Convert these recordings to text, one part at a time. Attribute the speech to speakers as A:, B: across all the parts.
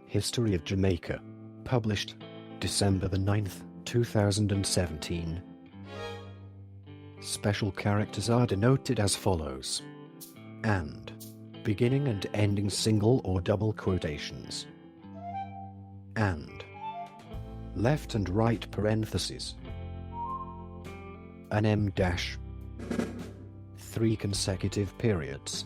A: History of Jamaica. Published December the 9th, 2017. Special characters are denoted as follows. And. Beginning and ending single or double quotations. And. Left and right parentheses. An M dash. 3 consecutive periods.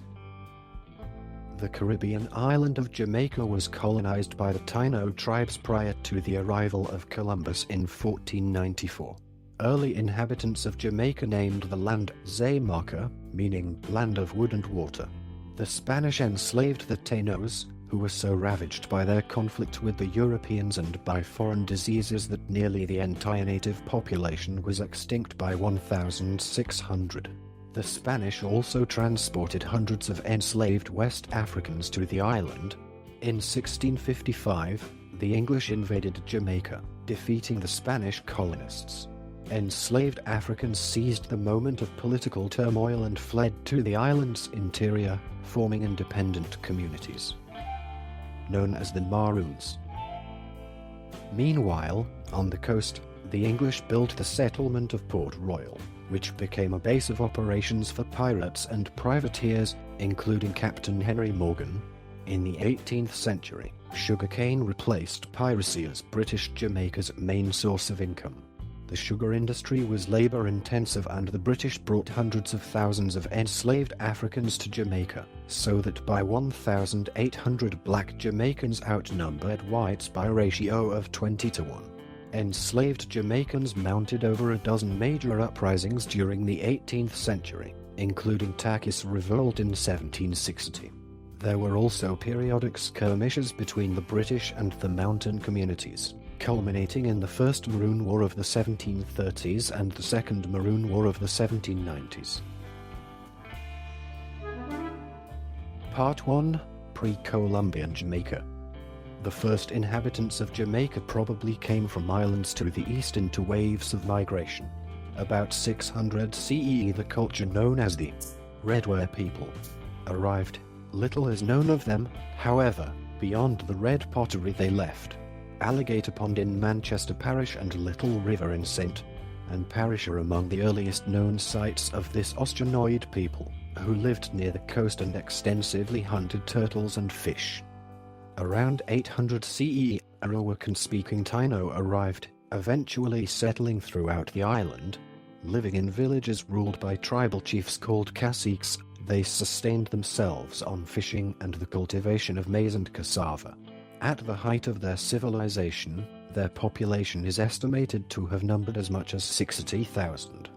A: The Caribbean island of Jamaica was colonized by the Taino tribes prior to the arrival of Columbus in 1494. Early inhabitants of Jamaica named the land Jamaica, meaning land of wood and water. The Spanish enslaved the Tainos, who were so ravaged by their conflict with the Europeans and by foreign diseases that nearly the entire native population was extinct by 1600. The Spanish also transported hundreds of enslaved West Africans to the island. In 1655, the English invaded Jamaica, defeating the Spanish colonists. Enslaved Africans seized the moment of political turmoil and fled to the island's interior, forming independent communities known as the Maroons. Meanwhile, on the coast, the English built the settlement of Port Royal, which became a base of operations for pirates and privateers, including Captain Henry Morgan. In the 18th century, sugarcane replaced piracy as British Jamaica's main source of income. The sugar industry was labor-intensive and the British brought hundreds of thousands of enslaved Africans to Jamaica, so that by 1,800 black Jamaicans outnumbered whites by a ratio of 20 to 1. Enslaved Jamaicans mounted over a dozen major uprisings during the 18th century, including Takis Revolt in 1760. There were also periodic skirmishes between the British and the mountain communities, culminating in the First Maroon War of the 1730s and the Second Maroon War of the 1790s. Part 1. Pre-Columbian Jamaica. The first inhabitants of Jamaica probably came from islands to the east into waves of migration. About 600 CE, the culture known as the Redware people arrived. Little is known of them, however, beyond the red pottery they left. Alligator Pond in Manchester Parish and Little River in St. Ann Parish are among the earliest known sites of this Oceanoid people, who lived near the coast and extensively hunted turtles and fish. Around 800 CE, Arawakan-speaking Taino arrived, eventually settling throughout the island. Living in villages ruled by tribal chiefs called caciques, they sustained themselves on fishing and the cultivation of maize and cassava. At the height of their civilization, their population is estimated to have numbered as much as 60,000.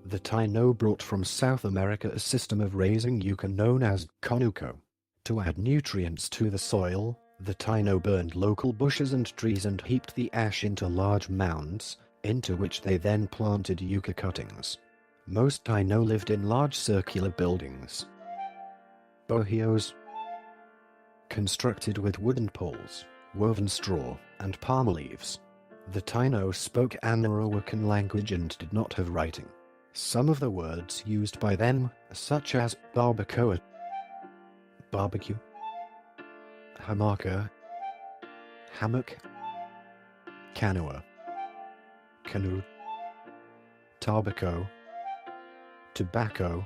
A: The Taino brought from South America a system of raising yucca known as conuco. To add nutrients to the soil, the Taino burned local bushes and trees and heaped the ash into large mounds, into which they then planted yucca cuttings. Most Taino lived in large circular buildings, bohios, constructed with wooden poles, woven straw, and palm leaves. The Taino spoke an Arawakan language and did not have writing. Some of the words used by them, such as barbacoa, barbecue, hamaka, hammock, canoa, canoe, tobacco, tobacco,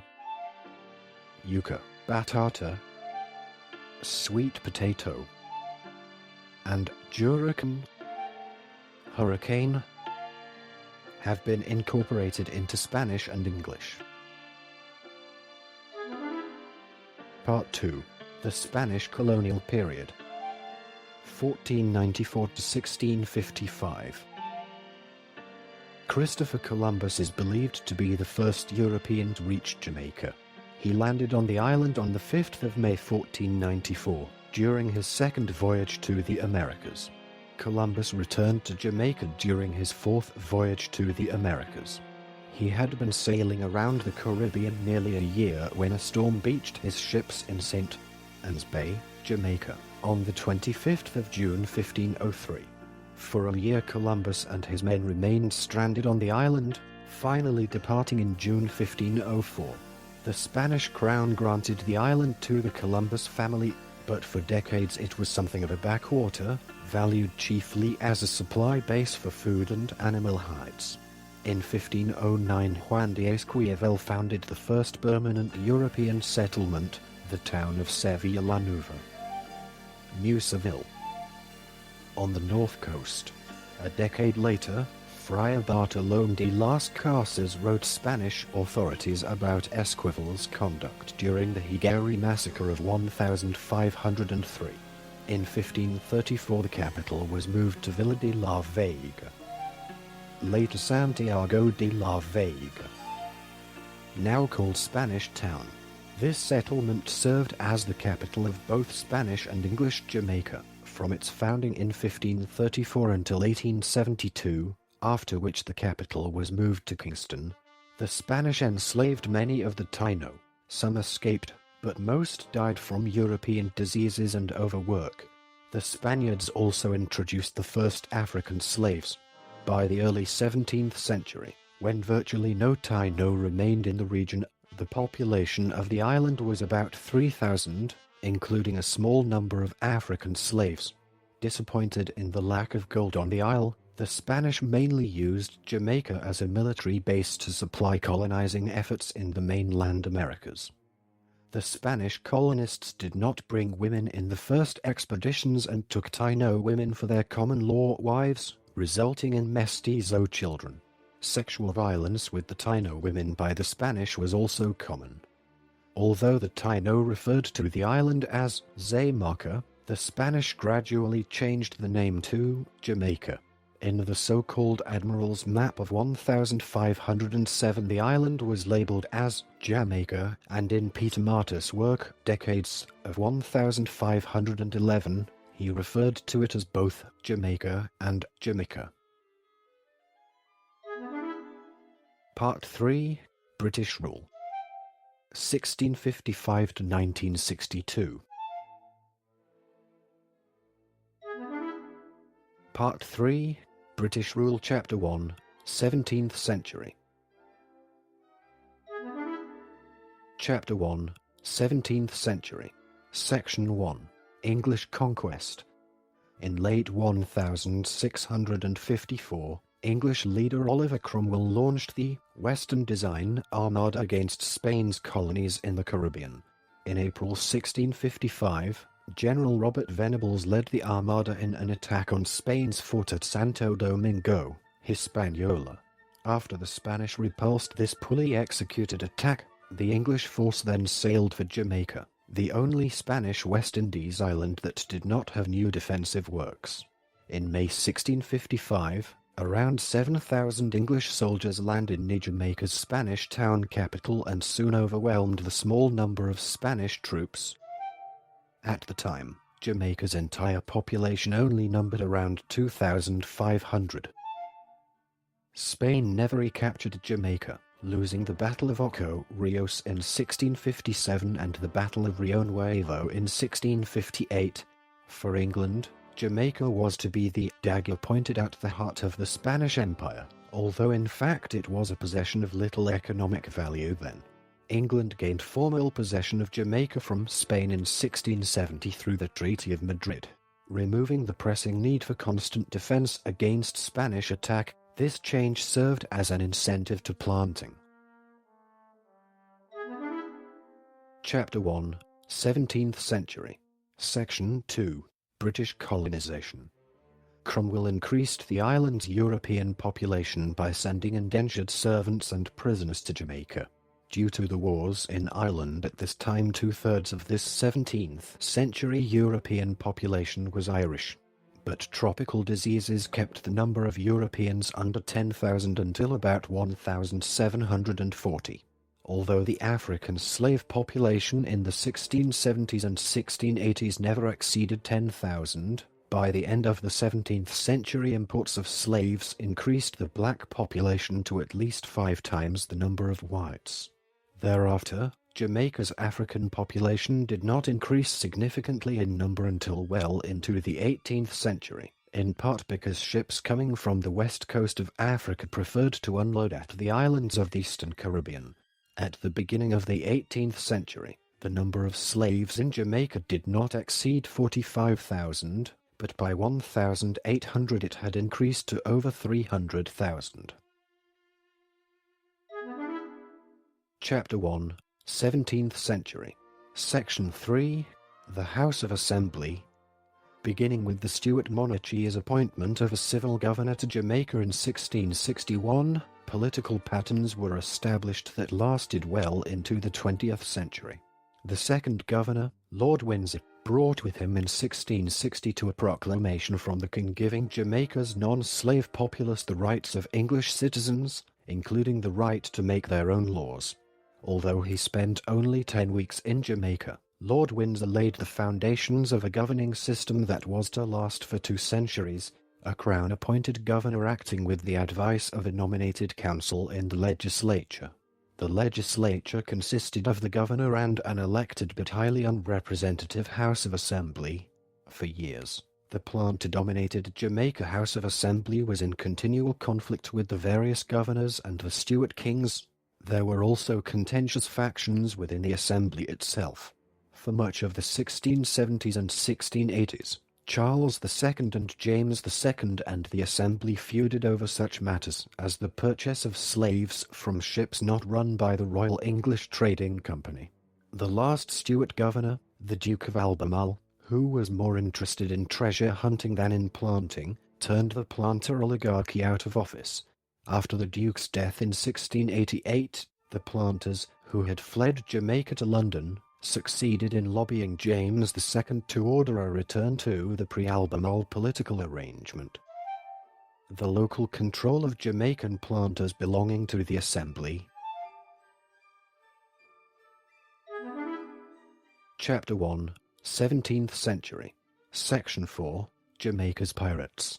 A: yucca, batata, sweet potato, and hurricane, have been incorporated into Spanish and English. Part 2. The Spanish Colonial Period, 1494 to 1655. Christopher Columbus is believed to be the first European to reach Jamaica. He landed on the island on the 5th of May 1494, during his second voyage to the Americas. Columbus returned to Jamaica during his fourth voyage to the Americas. He had been sailing around the Caribbean nearly a year when a storm beached his ships in St. Ann's Bay, Jamaica, on the 25th of June 1503. For a year Columbus and his men remained stranded on the island, finally departing in June 1504. The Spanish crown granted the island to the Columbus family, but for decades it was something of a backwater, valued chiefly as a supply base for food and animal hides. In 1509 Juan de Esquivel founded the first permanent European settlement, the town of Sevilla la Nueva. New Seville. On the north coast. A decade later, Friar Bartolomé de las Casas wrote Spanish authorities about Esquivel's conduct during the Higuera massacre of 1503. In 1534 the capital was moved to Villa de la Vega, later Santiago de la Vega, now called Spanish Town. This settlement served as the capital of both Spanish and English Jamaica, from its founding in 1534 until 1872, after which the capital was moved to Kingston. The Spanish enslaved many of the Taino. Some escaped, but most died from European diseases and overwork. The Spaniards also introduced the first African slaves. By the early 17th century, when virtually no Taino remained in the region, the population of the island was about 3,000, including a small number of African slaves. Disappointed in the lack of gold on the isle, the Spanish mainly used Jamaica as a military base to supply colonizing efforts in the mainland Americas. The Spanish colonists did not bring women in the first expeditions and took Taino women for their common-law wives, resulting in mestizo children. Sexual violence with the Taino women by the Spanish was also common. Although the Taino referred to the island as Jamaica, the Spanish gradually changed the name to Jamaica. In the so-called Admiral's Map of 1507 the island was labeled as Jamaica, and in Peter Martyr's work, Decades of 1511, he referred to it as both Jamaica and Jamaica. Part 3. British Rule 1655 to 1962. Part 3. British Rule Chapter 1. 17th Century. Chapter 1. 17th Century. Section 1. English Conquest. In late 1654, English leader Oliver Cromwell launched the Western Design Armada against Spain's colonies in the Caribbean. In April 1655, General Robert Venables led the Armada in an attack on Spain's fort at Santo Domingo, Hispaniola. After the Spanish repulsed this poorly executed attack, the English force then sailed for Jamaica, the only Spanish West Indies island that did not have new defensive works. In May 1655, around 7,000 English soldiers landed near Jamaica's Spanish town capital and soon overwhelmed the small number of Spanish troops. At the time, Jamaica's entire population only numbered around 2,500. Spain never recaptured Jamaica, losing the Battle of Ocho Rios in 1657 and the Battle of Rio Nuevo in 1658. For England, Jamaica was to be the dagger pointed at the heart of the Spanish Empire, although in fact it was a possession of little economic value then. England gained formal possession of Jamaica from Spain in 1670 through the Treaty of Madrid, removing the pressing need for constant defense against Spanish attack. This change served as an incentive to planting. Chapter 1. 17th Century. Section 2. British colonization. Cromwell increased the island's European population by sending indentured servants and prisoners to Jamaica. Due to the wars in Ireland at this time, 2/3 of this 17th century European population was Irish. But tropical diseases kept the number of Europeans under 10,000 until about 1740. Although the African slave population in the 1670s and 1680s never exceeded 10,000, by the end of the 17th century imports of slaves increased the black population to at least 5 times the number of whites. Thereafter, Jamaica's African population did not increase significantly in number until well into the 18th century, in part because ships coming from the west coast of Africa preferred to unload at the islands of the Eastern Caribbean. At the beginning of the 18th century, The number of slaves in Jamaica did not exceed 45,000, but by 1,800 it had increased to over 300,000. Chapter 1, 17th Century. Section 3, The House of Assembly. Beginning with the Stuart monarchy's appointment of a civil governor to Jamaica in 1661, political patterns were established that lasted well into the 20th century. The second governor, Lord Windsor, brought with him in 1662 a proclamation from the king giving Jamaica's non-slave populace the rights of English citizens, including the right to make their own laws. Although he spent only 10 weeks in Jamaica, Lord Windsor laid the foundations of a governing system that was to last for 2 centuries, a crown-appointed governor acting with the advice of a nominated council in the legislature. The legislature consisted of the governor and an elected but highly unrepresentative House of Assembly. For years, the planter-dominated Jamaica House of Assembly was in continual conflict with the various governors and the Stuart kings. There were also contentious factions within the Assembly itself. For much of the 1670s and 1680s, Charles II and James II and the Assembly feuded over such matters as the purchase of slaves from ships not run by the Royal English Trading Company. The last Stuart governor, the Duke of Albemarle, who was more interested in treasure hunting than in planting, turned the planter oligarchy out of office. After the Duke's death in 1688, the planters, who had fled Jamaica to London, succeeded in lobbying James II to order a return to the pre-Albemarle political arrangement. The local control of Jamaican planters belonging to the Assembly. Chapter 1, 17th Century. Section 4, Jamaica's Pirates.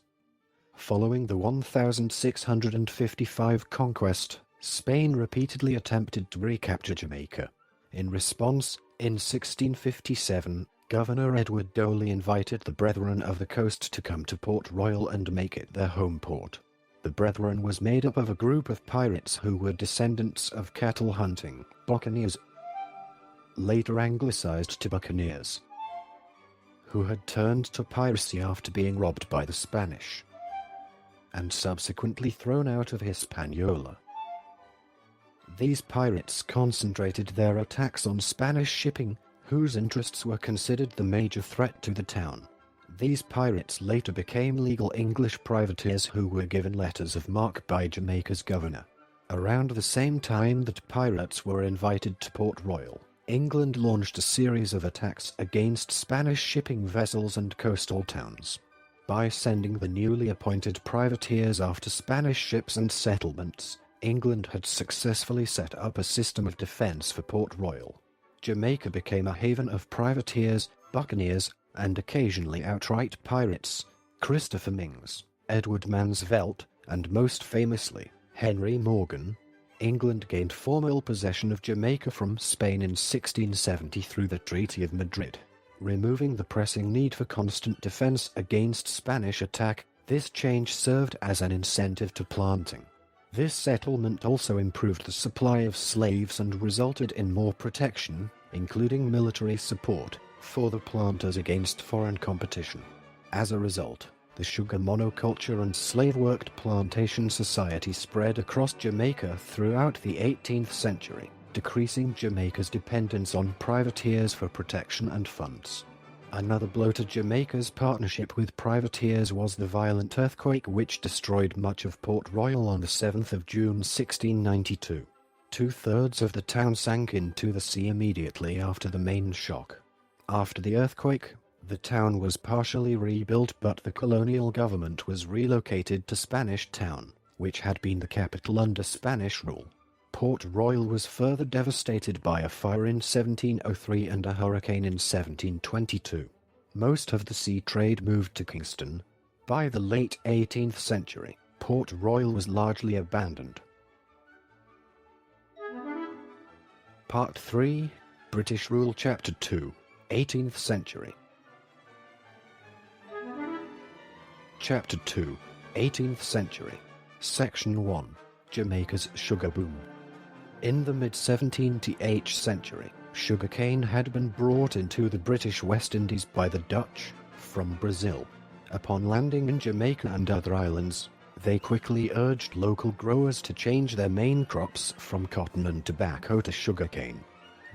A: Following the 1655 conquest, Spain repeatedly attempted to recapture Jamaica. In response, in 1657, Governor Edward Doley invited the Brethren of the Coast to come to Port Royal and make it their home port. The Brethren was made up of a group of pirates who were descendants of cattle-hunting buccaneers, later anglicized to buccaneers, who had turned to piracy after being robbed by the Spanish, and subsequently thrown out of Hispaniola. These pirates concentrated their attacks on Spanish shipping, whose interests were considered the major threat to the town. These pirates later became legal English privateers who were given letters of marque by Jamaica's governor. Around the same time that pirates were invited to Port Royal, England launched a series of attacks against Spanish shipping vessels and coastal towns. By sending the newly appointed privateers after Spanish ships and settlements, England had successfully set up a system of defense for Port Royal. Jamaica became a haven of privateers, buccaneers, and occasionally outright pirates. Christopher Mings, Edward Mansvelt, and most famously, Henry Morgan. England gained formal possession of Jamaica from Spain in 1670 through the Treaty of Madrid. Removing the pressing need for constant defense against Spanish attack, this change served as an incentive to planting. This settlement also improved the supply of slaves and resulted in more protection, including military support, for the planters against foreign competition. As a result, the sugar monoculture and slave-worked plantation society spread across Jamaica throughout the 18th century, decreasing Jamaica's dependence on privateers for protection and funds. Another blow to Jamaica's partnership with privateers was the violent earthquake which destroyed much of Port Royal on the 7th of June 1692. 2/3 of the town sank into the sea immediately after the main shock. After the earthquake, the town was partially rebuilt, but the colonial government was relocated to Spanish Town, which had been the capital under Spanish rule. Port Royal was further devastated by a fire in 1703 and a hurricane in 1722. Most of the sea trade moved to Kingston. By the late 18th century, Port Royal was largely abandoned. Part 3, British Rule Chapter 2, 18th century. Chapter 2, 18th century. Section 1, Jamaica's sugar boom. In the mid-17th century, Sugarcane had been brought into the British West Indies by the Dutch from Brazil. Upon landing in Jamaica and other islands, they quickly urged local growers to change their main crops from cotton and tobacco to sugarcane.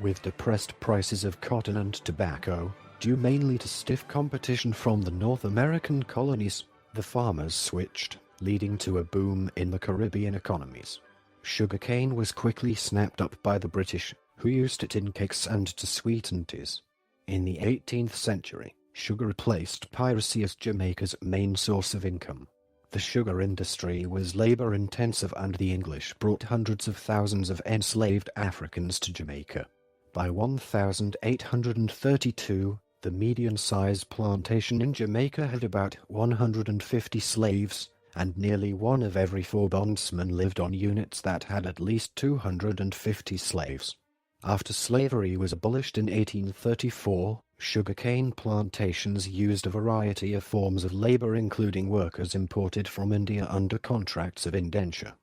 A: With depressed prices of cotton and tobacco, due mainly to stiff competition from the North American colonies, the farmers switched, leading to a boom in the Caribbean economies. Sugarcane was quickly snapped up by the British, who used it in cakes and to sweeten teas. In the 18th century, sugar replaced piracy as Jamaica's main source of income. The sugar industry was labor-intensive and the English brought hundreds of thousands of enslaved Africans to Jamaica. By 1832, the median-size plantation in Jamaica had about 150 slaves, and nearly one of every 4 bondsmen lived on units that had at least 250 slaves. After slavery was abolished in 1834, sugarcane plantations used a variety of forms of labor including workers imported from India under contracts of indenture.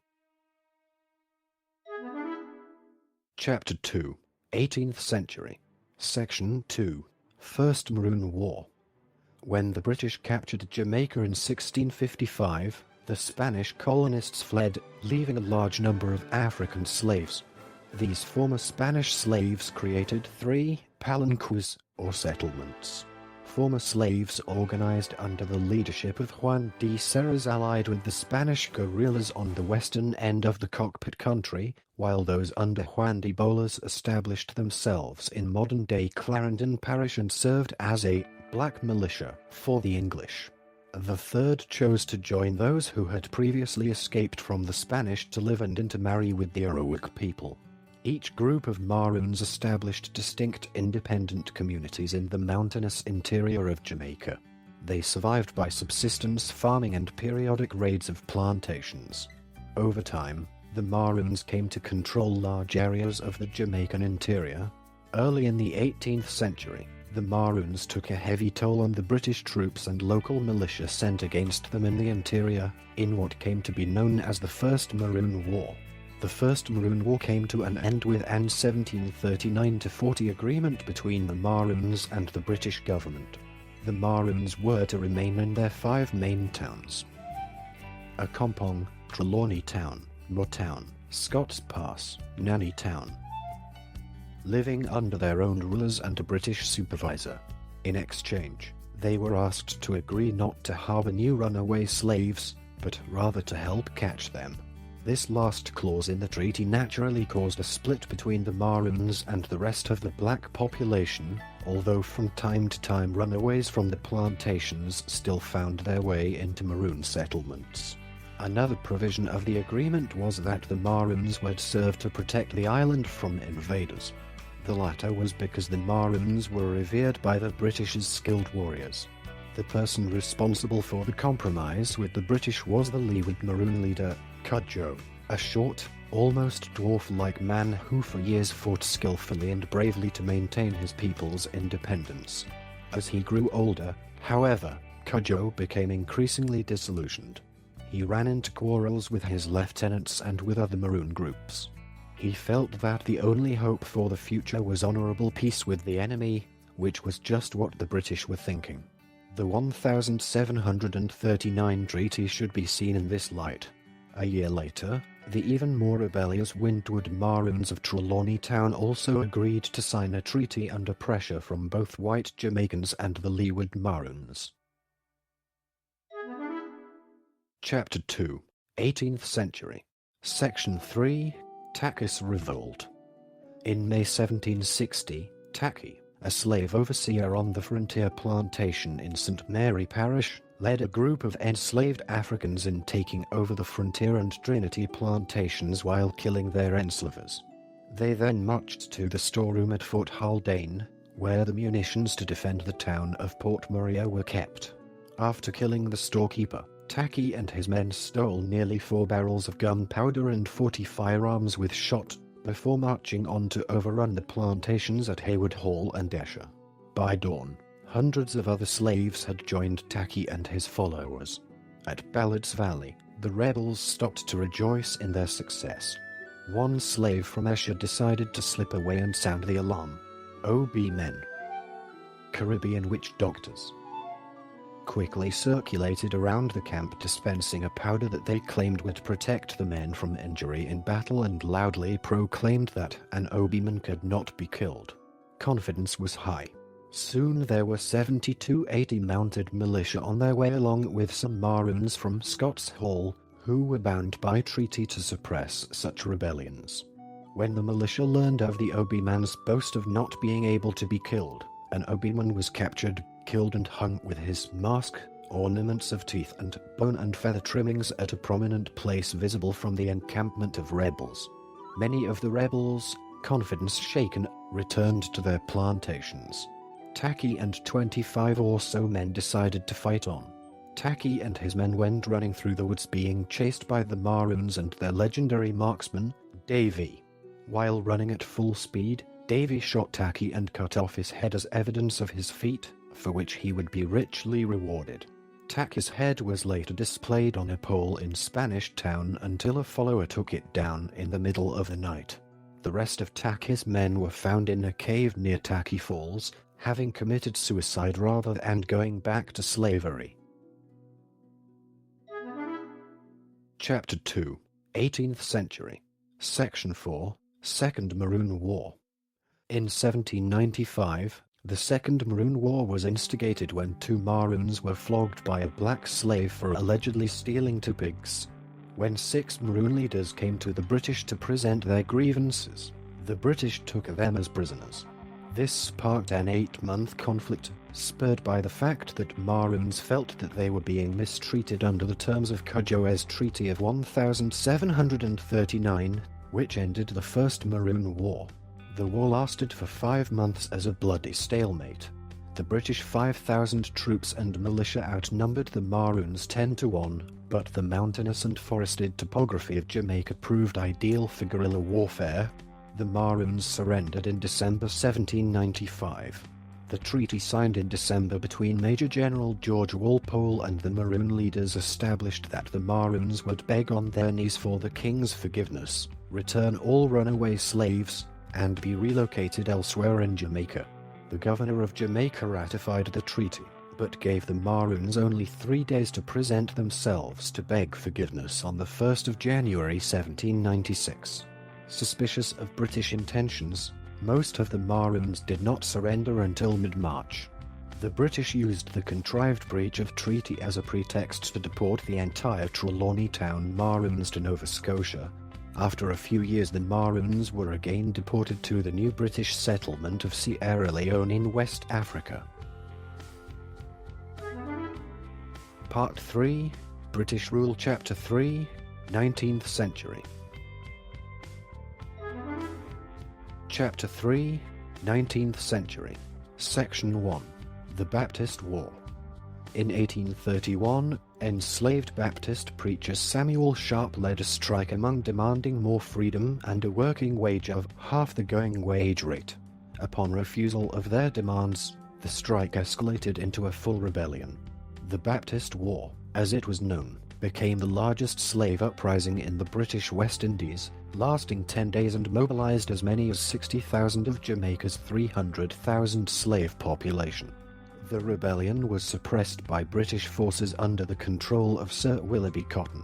A: Chapter 2. 18th Century. Section 2. First Maroon War. When the British captured Jamaica in 1655, the Spanish colonists fled, leaving a large number of African slaves. These former Spanish slaves created 3 palanques, or settlements. Former slaves organized under the leadership of Juan de Serres allied with the Spanish guerrillas on the western end of the Cockpit country, while those under Juan de Bolas established themselves in modern-day Clarendon Parish and served as a black militia for the English. The third chose to join those who had previously escaped from the Spanish to live and intermarry with the Arawak people. Each group of Maroons established distinct independent communities in the mountainous interior of Jamaica. They survived by subsistence farming and periodic raids of plantations. Over time, the Maroons came to control large areas of the Jamaican interior. Early in the 18th century, the Maroons took a heavy toll on the British troops and local militia sent against them in the interior, in what came to be known as the First Maroon War. The First Maroon War came to an end with an 1739-40 agreement between the Maroons and the British government. The Maroons were to remain in their 5 main towns: Accompong, Trelawney Town, Moortown, Scott's Pass, Nanny Town, living under their own rulers and a British supervisor. In exchange, they were asked to agree not to harbor new runaway slaves, but rather to help catch them. This last clause in the treaty naturally caused a split between the Maroons and the rest of the black population, although from time to time runaways from the plantations still found their way into Maroon settlements. Another provision of the agreement was that the Maroons would serve to protect the island from invaders. The latter was because the Maroons were revered by the British as skilled warriors. The person responsible for the compromise with the British was the Leeward Maroon leader, Cudjoe, a short, almost dwarf-like man who for years fought skillfully and bravely to maintain his people's independence. As he grew older, however, Cudjoe became increasingly disillusioned. He ran into quarrels with his lieutenants and with other Maroon groups. He felt that the only hope for the future was honorable peace with the enemy, which was just what the British were thinking. The 1739 treaty should be seen in this light. A year later, the even more rebellious Windward Maroons of Trelawney Town also agreed to sign a treaty under pressure from both white Jamaicans and the Leeward Maroons. Chapter 2. 18th Century. Section 3. Tacky's Revolt. In May 1760, Tacky, a slave overseer on the frontier plantation in St. Mary Parish, led a group of enslaved Africans in taking over the Frontier and Trinity plantations while killing their enslavers. They then marched to the storeroom at Fort Haldane, where the munitions to defend the town of Port Maria were kept. After killing the storekeeper, Tacky and his men stole nearly 4 barrels of gunpowder and 40 firearms with shot, before marching on to overrun the plantations at Hayward Hall and Esher. By dawn, hundreds of other slaves had joined Tacky and his followers. At Ballard's Valley, the rebels stopped to rejoice in their success. One slave from Esher decided to slip away and sound the alarm. OB men. Caribbean witch doctors quickly circulated around the camp, dispensing a powder that they claimed would protect the men from injury in battle, and loudly proclaimed that an OB-man could not be killed. Confidence was high. Soon there were 70 to 80 mounted militia on their way, along with some Maroons from Scots Hall, who were bound by treaty to suppress such rebellions. When the militia learned of the OB-man's boast of not being able to be killed, an OB-man was captured, killed and hung with his mask, ornaments of teeth and bone and feather trimmings at a prominent place visible from the encampment of rebels. Many of the rebels, confidence shaken, returned to their plantations. Taki and 25 or so men decided to fight on. Taki and his men went running through the woods, being chased by the Maroons and their legendary marksman, Davy. While running at full speed, Davy shot Taki and cut off his head as evidence of his feat, for which he would be richly rewarded. Taki's head was later displayed on a pole in Spanish Town until a follower took it down in the middle of the night. The rest of Taki's men were found in a cave near Taki Falls, having committed suicide rather than going back to slavery. Chapter 2, 18th Century. Section 4, Second Maroon War. In 1795, the Second Maroon War was instigated when 2 Maroons were flogged by a black slave for allegedly stealing 2 pigs. When 6 Maroon leaders came to the British to present their grievances, the British took them as prisoners. This sparked an 8-month conflict, spurred by the fact that Maroons felt that they were being mistreated under the terms of Cudjoe's Treaty of 1739, which ended the First Maroon War. The war lasted for 5 months as a bloody stalemate. The British 5,000 troops and militia outnumbered the Maroons 10 to 1, but the mountainous and forested topography of Jamaica proved ideal for guerrilla warfare. The Maroons surrendered in December 1795. The treaty signed in December between Major General George Walpole and the Maroon leaders established that the Maroons would beg on their knees for the king's forgiveness, return all runaway slaves, and be relocated elsewhere in Jamaica. The governor of Jamaica ratified the treaty, but gave the Maroons only 3 days to present themselves to beg forgiveness on the 1st of January 1796. Suspicious of British intentions, most of the Maroons did not surrender until mid-March. The British used the contrived breach of treaty as a pretext to deport the entire Trelawney Town Maroons to Nova Scotia. After a few years, the Maroons were again deported to the new British settlement of Sierra Leone in West Africa. Part 3, British Rule, Chapter 3, 19th Century. Chapter 3, 19th Century. Section 1, The Baptist War. In 1831, enslaved Baptist preacher Samuel Sharp led a strike among demanding more freedom and a working wage of half the going wage rate. Upon refusal of their demands, the strike escalated into a full rebellion. The Baptist War, as it was known, became the largest slave uprising in the British West Indies, lasting 10 days and mobilized as many as 60,000 of Jamaica's 300,000 slave population. The rebellion was suppressed by British forces under the control of Sir Willoughby Cotton.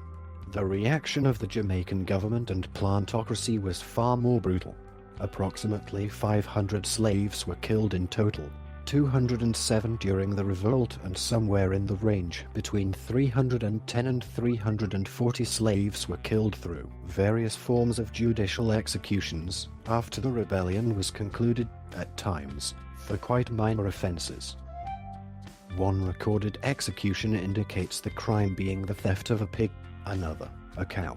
A: The reaction of the Jamaican government and plantocracy was far more brutal. Approximately 500 slaves were killed in total, 207 during the revolt, and somewhere in the range between 310 and 340 slaves were killed through various forms of judicial executions after the rebellion was concluded, at times, for quite minor offenses. One recorded execution indicates the crime being the theft of a pig, another, a cow.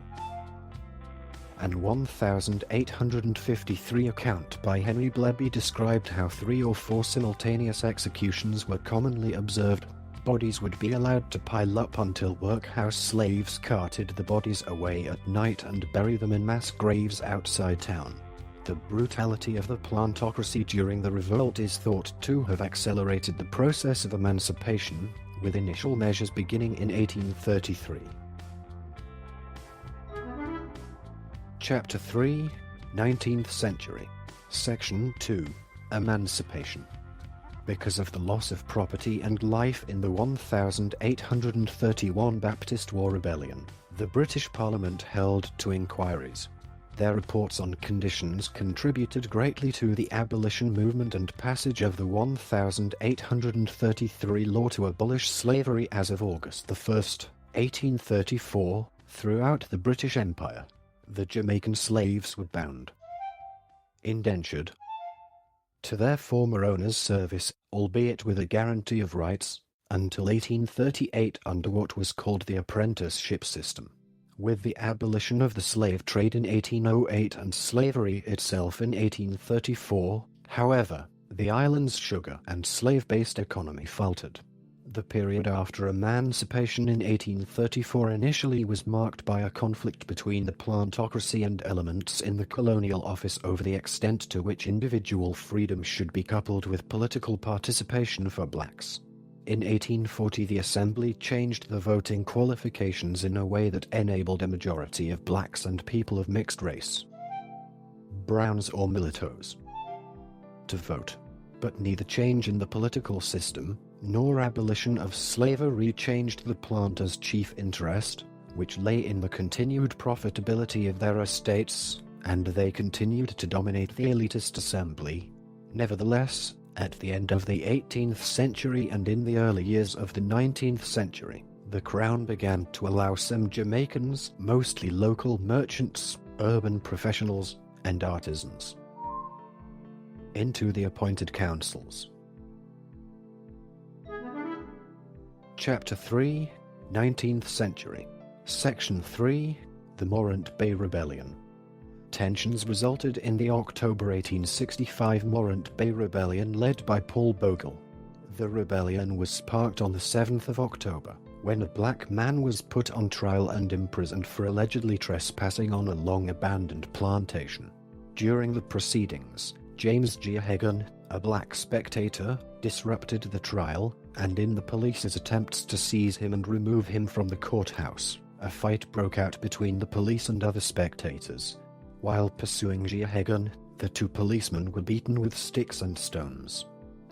A: And 1853 account by Henry Bleby described how 3 or 4 simultaneous executions were commonly observed. Bodies would be allowed to pile up until workhouse slaves carted the bodies away at night and bury them in mass graves outside town. The brutality of the plantocracy during the revolt is thought to have accelerated the process of emancipation, with initial measures beginning in 1833. Chapter 3, 19th Century. Section 2, Emancipation. Because of the loss of property and life in the 1831 Baptist War Rebellion, the British Parliament held two inquiries. Their reports on conditions contributed greatly to the abolition movement and passage of the 1833 law to abolish slavery as of August 1, 1834, throughout the British Empire. The Jamaican slaves were bound, indentured to their former owners' service, albeit with a guarantee of rights, until 1838 under what was called the apprenticeship system. With the abolition of the slave trade in 1808 and slavery itself in 1834, however, the island's sugar and slave-based economy faltered. The period after emancipation in 1834 initially was marked by a conflict between the plantocracy and elements in the colonial office over the extent to which individual freedom should be coupled with political participation for blacks. In 1840 the Assembly changed the voting qualifications in a way that enabled a majority of blacks and people of mixed race, browns or mulattoes, to vote. But neither change in the political system nor abolition of slavery changed the planters' chief interest, which lay in the continued profitability of their estates, and they continued to dominate the elitist assembly. Nevertheless, at the end of the 18th century and in the early years of the 19th century, the Crown began to allow some Jamaicans, mostly local merchants, urban professionals, and artisans, into the appointed councils. Chapter 3, 19th Century. Section 3, The Morant Bay Rebellion. Tensions resulted in the October 1865 Morant Bay Rebellion led by Paul Bogle. The rebellion was sparked on the 7th of October, when a black man was put on trial and imprisoned for allegedly trespassing on a long-abandoned plantation. During the proceedings, James G. Hagan, a black spectator, disrupted the trial, and in the police's attempts to seize him and remove him from the courthouse, a fight broke out between the police and other spectators. While pursuing G. Hagan, the two policemen were beaten with sticks and stones.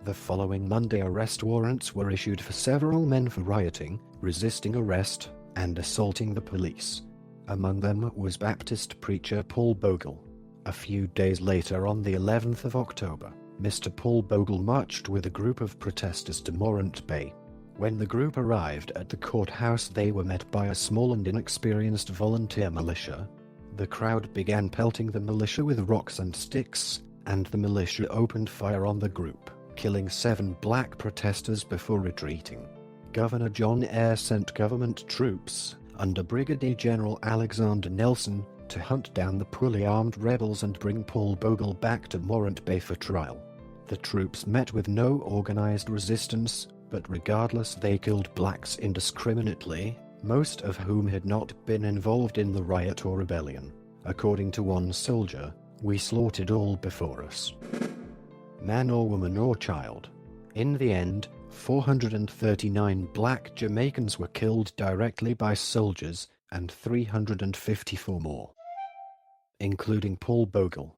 A: The following Monday, arrest warrants were issued for several men for rioting, resisting arrest, and assaulting the police. Among them was Baptist preacher Paul Bogle. A few days later, on the 11th of October, Mr. Paul Bogle marched with a group of protesters to Morant Bay. When the group arrived at the courthouse, they were met by a small and inexperienced volunteer militia. The crowd began pelting the militia with rocks and sticks, and the militia opened fire on the group, killing 7 black protesters before retreating. Governor John Eyre sent government troops, under Brigadier General Alexander Nelson, to hunt down the poorly armed rebels and bring Paul Bogle back to Morant Bay for trial. The troops met with no organized resistance, but regardless they killed blacks indiscriminately, most of whom had not been involved in the riot or rebellion. According to one soldier, "We slaughtered all before us, man or woman or child." In the end, 439 black Jamaicans were killed directly by soldiers, and 354 more, including Paul Bogle,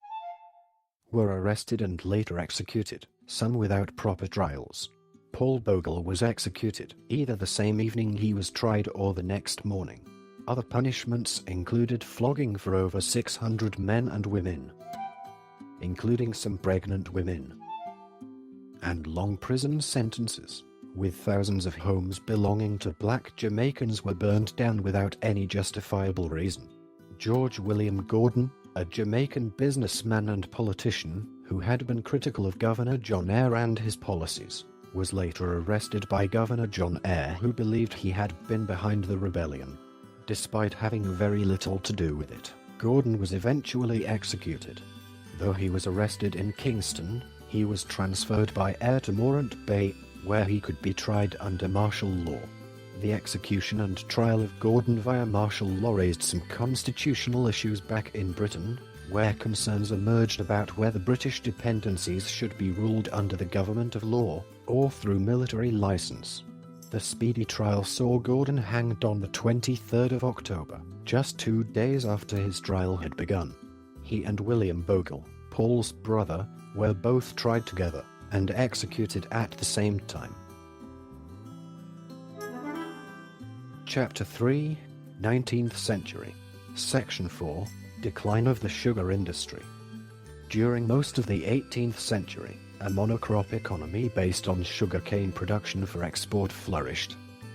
A: were arrested and later executed, some without proper trials. Paul Bogle was executed either the same evening he was tried or the next morning. Other punishments included flogging for over 600 men and women, including some pregnant women, and long prison sentences, with thousands of homes belonging to black Jamaicans were burned down without any justifiable reason. George William Gordon, a Jamaican businessman and politician who had been critical of Governor John Eyre and his policies, was later arrested by Governor John Eyre, who believed he had been behind the rebellion. Despite having very little to do with it, Gordon was eventually executed. Though he was arrested in Kingston, he was transferred by Eyre to Morant Bay, where he could be tried under martial law. The execution and trial of Gordon via martial law raised some constitutional issues back in Britain, where concerns emerged about whether British dependencies should be ruled under the government of law, or through military license. The speedy trial saw Gordon hanged on the 23rd of October, just 2 days after his trial had begun. He and William Bogle, Paul's brother, were both tried together and executed at the same time. Chapter 3, 19th Century. Section 4, Decline of the Sugar Industry. During most of the 18th century, a monocrop economy based on sugarcane production for export flourished.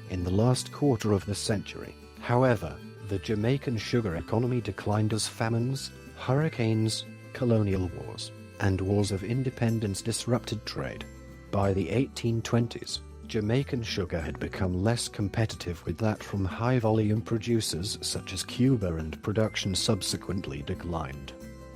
A: In the last quarter of the century, however, the Jamaican sugar economy declined as famines, hurricanes, colonial wars, and wars of independence disrupted trade. By the 1820s, Jamaican sugar had become less competitive with that from high-volume producers such as Cuba, and production subsequently declined.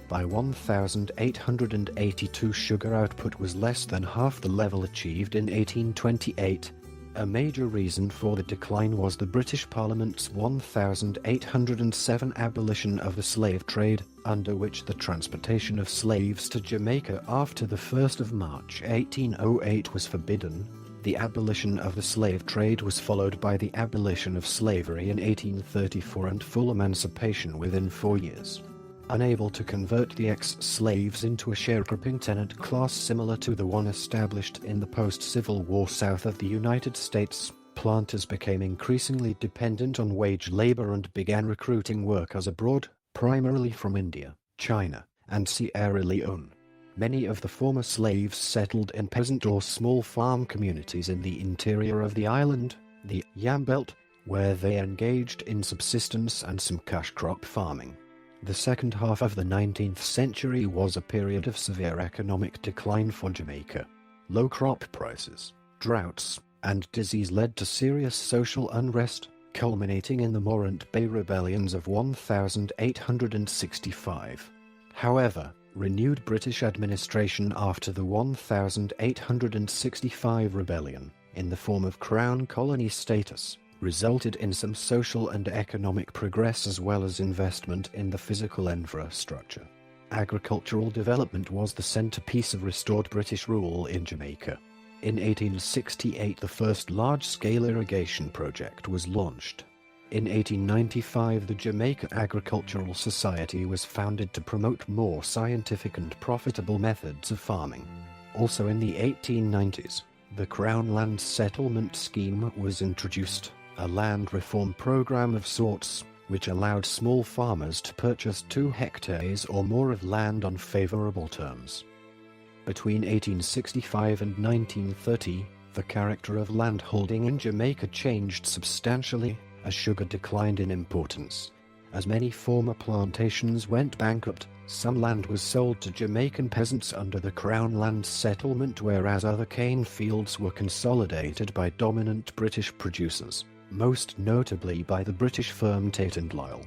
A: By 1882, sugar output was less than half the level achieved in 1828. A major reason for the decline was the British Parliament's 1807 abolition of the slave trade, under which the transportation of slaves to Jamaica after the 1st of March 1808 was forbidden. The abolition of the slave trade was followed by the abolition of slavery in 1834 and full emancipation within 4 years. Unable to convert the ex-slaves into a sharecropping tenant class similar to the one established in the post-Civil War South of the United States, planters became increasingly dependent on wage labor and began recruiting workers abroad, primarily from India, China, and Sierra Leone. Many of the former slaves settled in peasant or small farm communities in the interior of the island, the Yam Belt, where they engaged in subsistence and some cash crop farming. The second half of the 19th century was a period of severe economic decline for Jamaica. Low crop prices, droughts, and disease led to serious social unrest, culminating in the Morant Bay rebellions of 1865. However, renewed British administration after the 1865 rebellion, in the form of Crown Colony status, resulted in some social and economic progress as well as investment in the physical infrastructure. Agricultural development was the centerpiece of restored British rule in Jamaica. In 1868, the first large-scale irrigation project was launched. In 1895, the Jamaica Agricultural Society was founded to promote more scientific and profitable methods of farming. Also in the 1890s, the Crown Land Settlement Scheme was introduced, a land reform program of sorts, which allowed small farmers to purchase 2 hectares or more of land on favorable terms. Between 1865 and 1930, the character of landholding in Jamaica changed substantially, as sugar declined in importance. As many former plantations went bankrupt, some land was sold to Jamaican peasants under the Crown Land Settlement, whereas other cane fields were consolidated by dominant British producers, most notably by the British firm Tate & Lyle.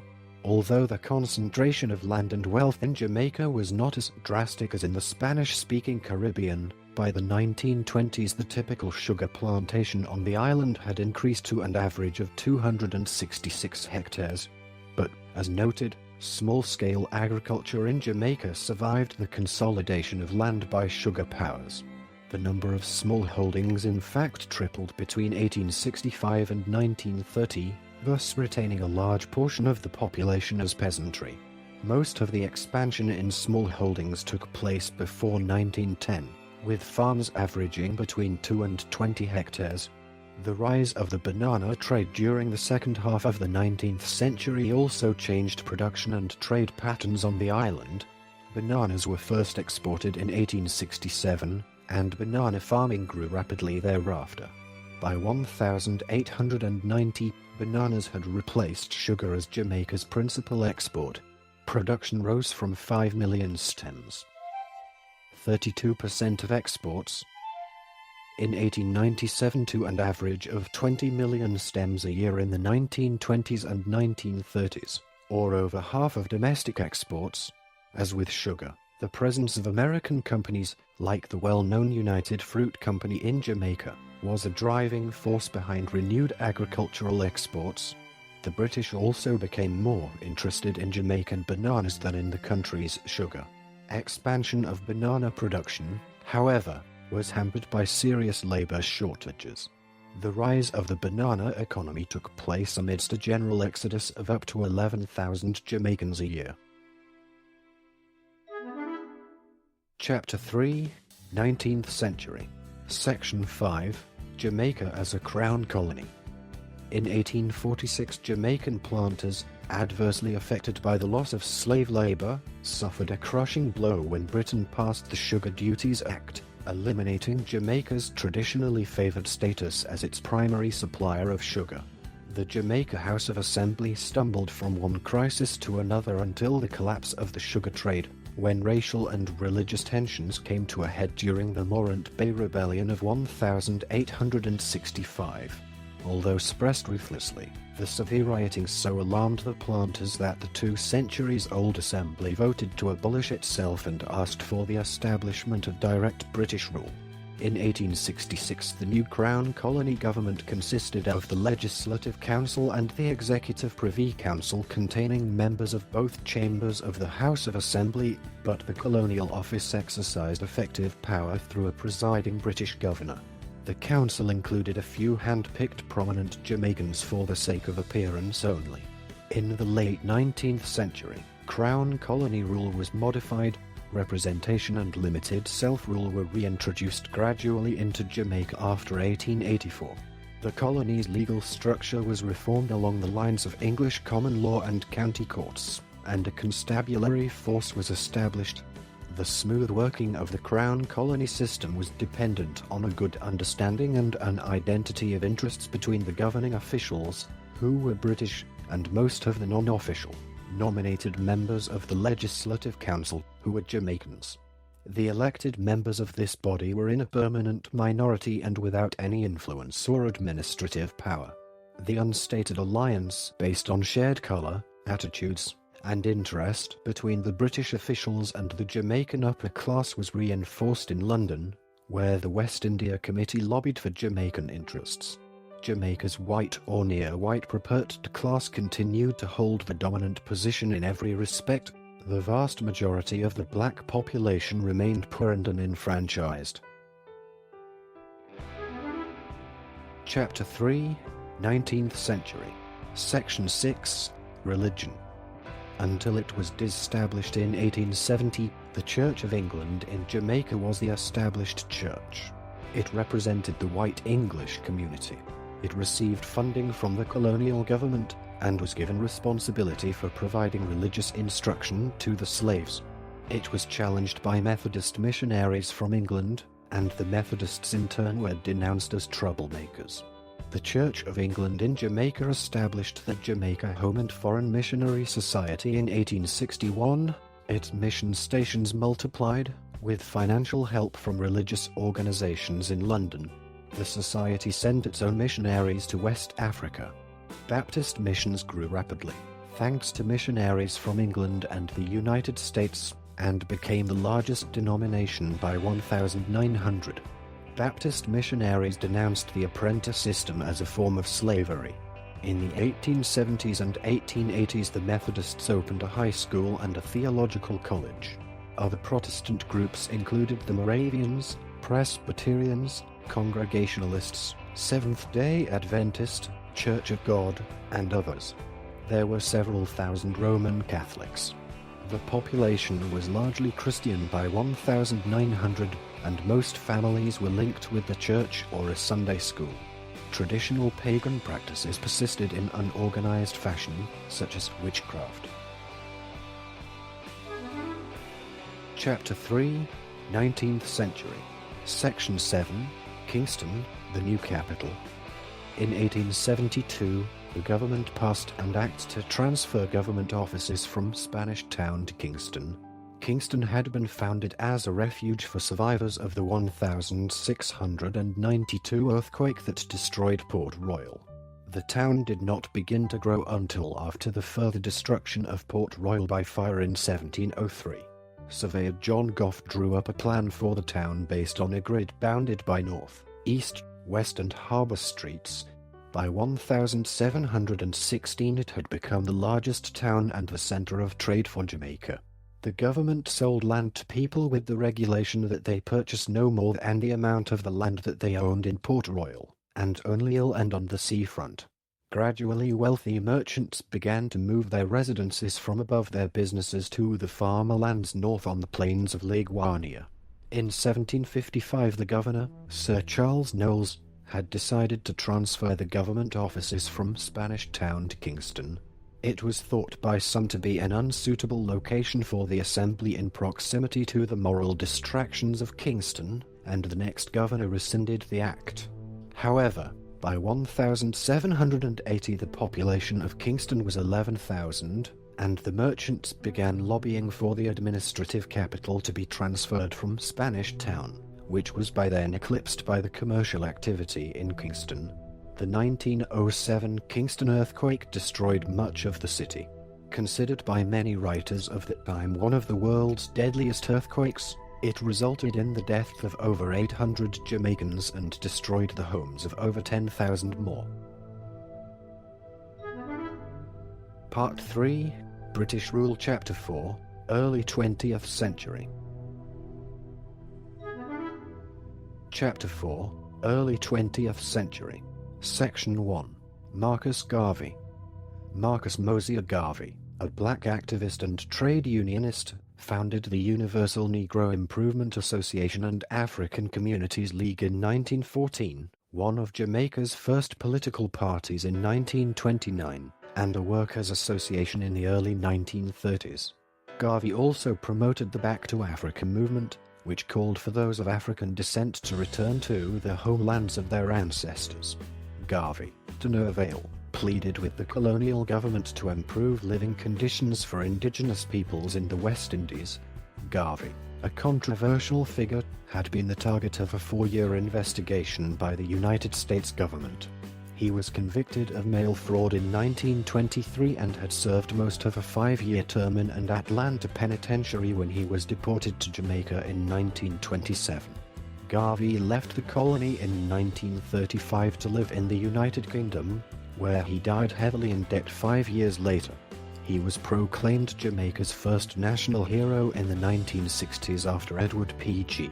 A: Although the concentration of land and wealth in Jamaica was not as drastic as in the Spanish-speaking Caribbean, by the 1920s the typical sugar plantation on the island had increased to an average of 266 hectares. But, as noted, small-scale agriculture in Jamaica survived the consolidation of land by sugar powers. The number of small holdings in fact tripled between 1865 and 1930, thus retaining a large portion of the population as peasantry. Most of the expansion in small holdings took place before 1910, with farms averaging between 2 and 20 hectares. The rise of the banana trade during the second half of the 19th century also changed production and trade patterns on the island. Bananas were first exported in 1867, and banana farming grew rapidly thereafter. By 1890, bananas had replaced sugar as Jamaica's principal export. Production rose from 5 million stems, 32% of exports, in 1897 to an average of 20 million stems a year in the 1920s and 1930s, or over half of domestic exports. As with sugar, the presence of American companies, like the well-known United Fruit Company in Jamaica, was a driving force behind renewed agricultural exports. The British also became more interested in Jamaican bananas than in the country's sugar. Expansion of banana production, however, was hampered by serious labor shortages. The rise of the banana economy took place amidst a general exodus of up to 11,000 Jamaicans a year. Chapter 3, 19th Century. Section 5, Jamaica as a Crown Colony. In 1846, Jamaican planters, adversely affected by the loss of slave labor, suffered a crushing blow when Britain passed the Sugar Duties Act, eliminating Jamaica's traditionally favored status as its primary supplier of sugar. The Jamaica House of Assembly stumbled from one crisis to another until the collapse of the sugar trade, when racial and religious tensions came to a head during the Morant Bay Rebellion of 1865. Although suppressed ruthlessly, the severe rioting so alarmed the planters that the 2 centuries-old assembly voted to abolish itself and asked for the establishment of direct British rule. In 1866, the new Crown Colony government consisted of the Legislative Council and the Executive Privy Council, containing members of both chambers of the House of Assembly, but the Colonial Office exercised effective power through a presiding British governor. The council included a few hand-picked prominent Jamaicans for the sake of appearance only. In the late 19th century, Crown Colony rule was modified. Representation and limited self-rule were reintroduced gradually into Jamaica after 1884. The colony's legal structure was reformed along the lines of English common law and county courts, and a constabulary force was established. The smooth working of the Crown Colony system was dependent on a good understanding and an identity of interests between the governing officials, who were British, and most of the non-official, nominated members of the Legislative Council, who were Jamaicans. The elected members of this body were in a permanent minority and without any influence or administrative power. The unstated alliance, based on shared colour, attitudes, and interest between the British officials and the Jamaican upper class, was reinforced in London, where the West India Committee lobbied for Jamaican interests. Jamaica's white or near-white propertied class continued to hold the dominant position in every respect. The vast majority of the black population remained poor and unenfranchised. Chapter 3, 19th Century. Section 6, Religion. Until it was disestablished in 1870, the Church of England in Jamaica was the established church. It represented the white English community. It received funding from the colonial government and was given responsibility for providing religious instruction to the slaves. It was challenged by Methodist missionaries from England, and the Methodists in turn were denounced as troublemakers. The Church of England in Jamaica established the Jamaica Home and Foreign Missionary Society in 1861. Its mission stations multiplied, with financial help from religious organizations in London. The society sent its own missionaries to West Africa. Baptist missions grew rapidly, thanks to missionaries from England and the United States, and became the largest denomination by 1,900. Baptist missionaries denounced the apprentice system as a form of slavery. In the 1870s and 1880s, the Methodists opened a high school and a theological college. Other Protestant groups included the Moravians, Presbyterians, Congregationalists, Seventh-day Adventist, Church of God, and others. There were several thousand Roman Catholics. The population was largely Christian by 1900, and most families were linked with the church or a Sunday school. Traditional pagan practices persisted in unorganized fashion, such as witchcraft. Chapter 3, 19th Century. Section 7, Kingston, the new capital. In 1872, the government passed an act to transfer government offices from Spanish Town to Kingston. Kingston had been founded as a refuge for survivors of the 1692 earthquake that destroyed Port Royal. The town did not begin to grow until after the further destruction of Port Royal by fire in 1703. Surveyor John Goff drew up a plan for the town based on a grid bounded by north, east, west and harbour streets. By 1716 it had become the largest town and the centre of trade for Jamaica. The government sold land to people with the regulation that they purchase no more than the amount of the land that they owned in Port Royal, and only inland on the seafront. Gradually, wealthy merchants began to move their residences from above their businesses to the farmlands north on the plains of Lake Guinea. In 1755, the governor, Sir Charles Knowles, had decided to transfer the government offices from Spanish Town to Kingston. It was thought by some to be an unsuitable location for the assembly in proximity to the moral distractions of Kingston, and the next governor rescinded the act. However, by 1780 the population of Kingston was 11,000, and the merchants began lobbying for the administrative capital to be transferred from Spanish Town, which was by then eclipsed by the commercial activity in Kingston. The 1907 Kingston earthquake destroyed much of the city. Considered by many writers of that time one of the world's deadliest earthquakes, it resulted in the death of over 800 Jamaicans and destroyed the homes of over 10,000 more. Part 3, British Rule, Chapter 4, Early 20th Century. Chapter 4, Early 20th Century. Section 1. Marcus Garvey. Marcus Mosier Garvey, a black activist and trade unionist, founded the Universal Negro Improvement Association and African Communities League in 1914, one of Jamaica's first political parties in 1929, and a workers' association in the early 1930s. Garvey also promoted the Back to Africa movement, which called for those of African descent to return to the homelands of their ancestors. Garvey, to no avail, pleaded with the colonial government to improve living conditions for indigenous peoples in the West Indies. Garvey, a controversial figure, had been the target of a 4-year investigation by the United States government. He was convicted of mail fraud in 1923 and had served most of a 5-year term in an Atlanta penitentiary when he was deported to Jamaica in 1927. Garvey left the colony in 1935 to live in the United Kingdom, where he died heavily in debt 5 years later. He was proclaimed Jamaica's first national hero in the 1960s after Edward P.G.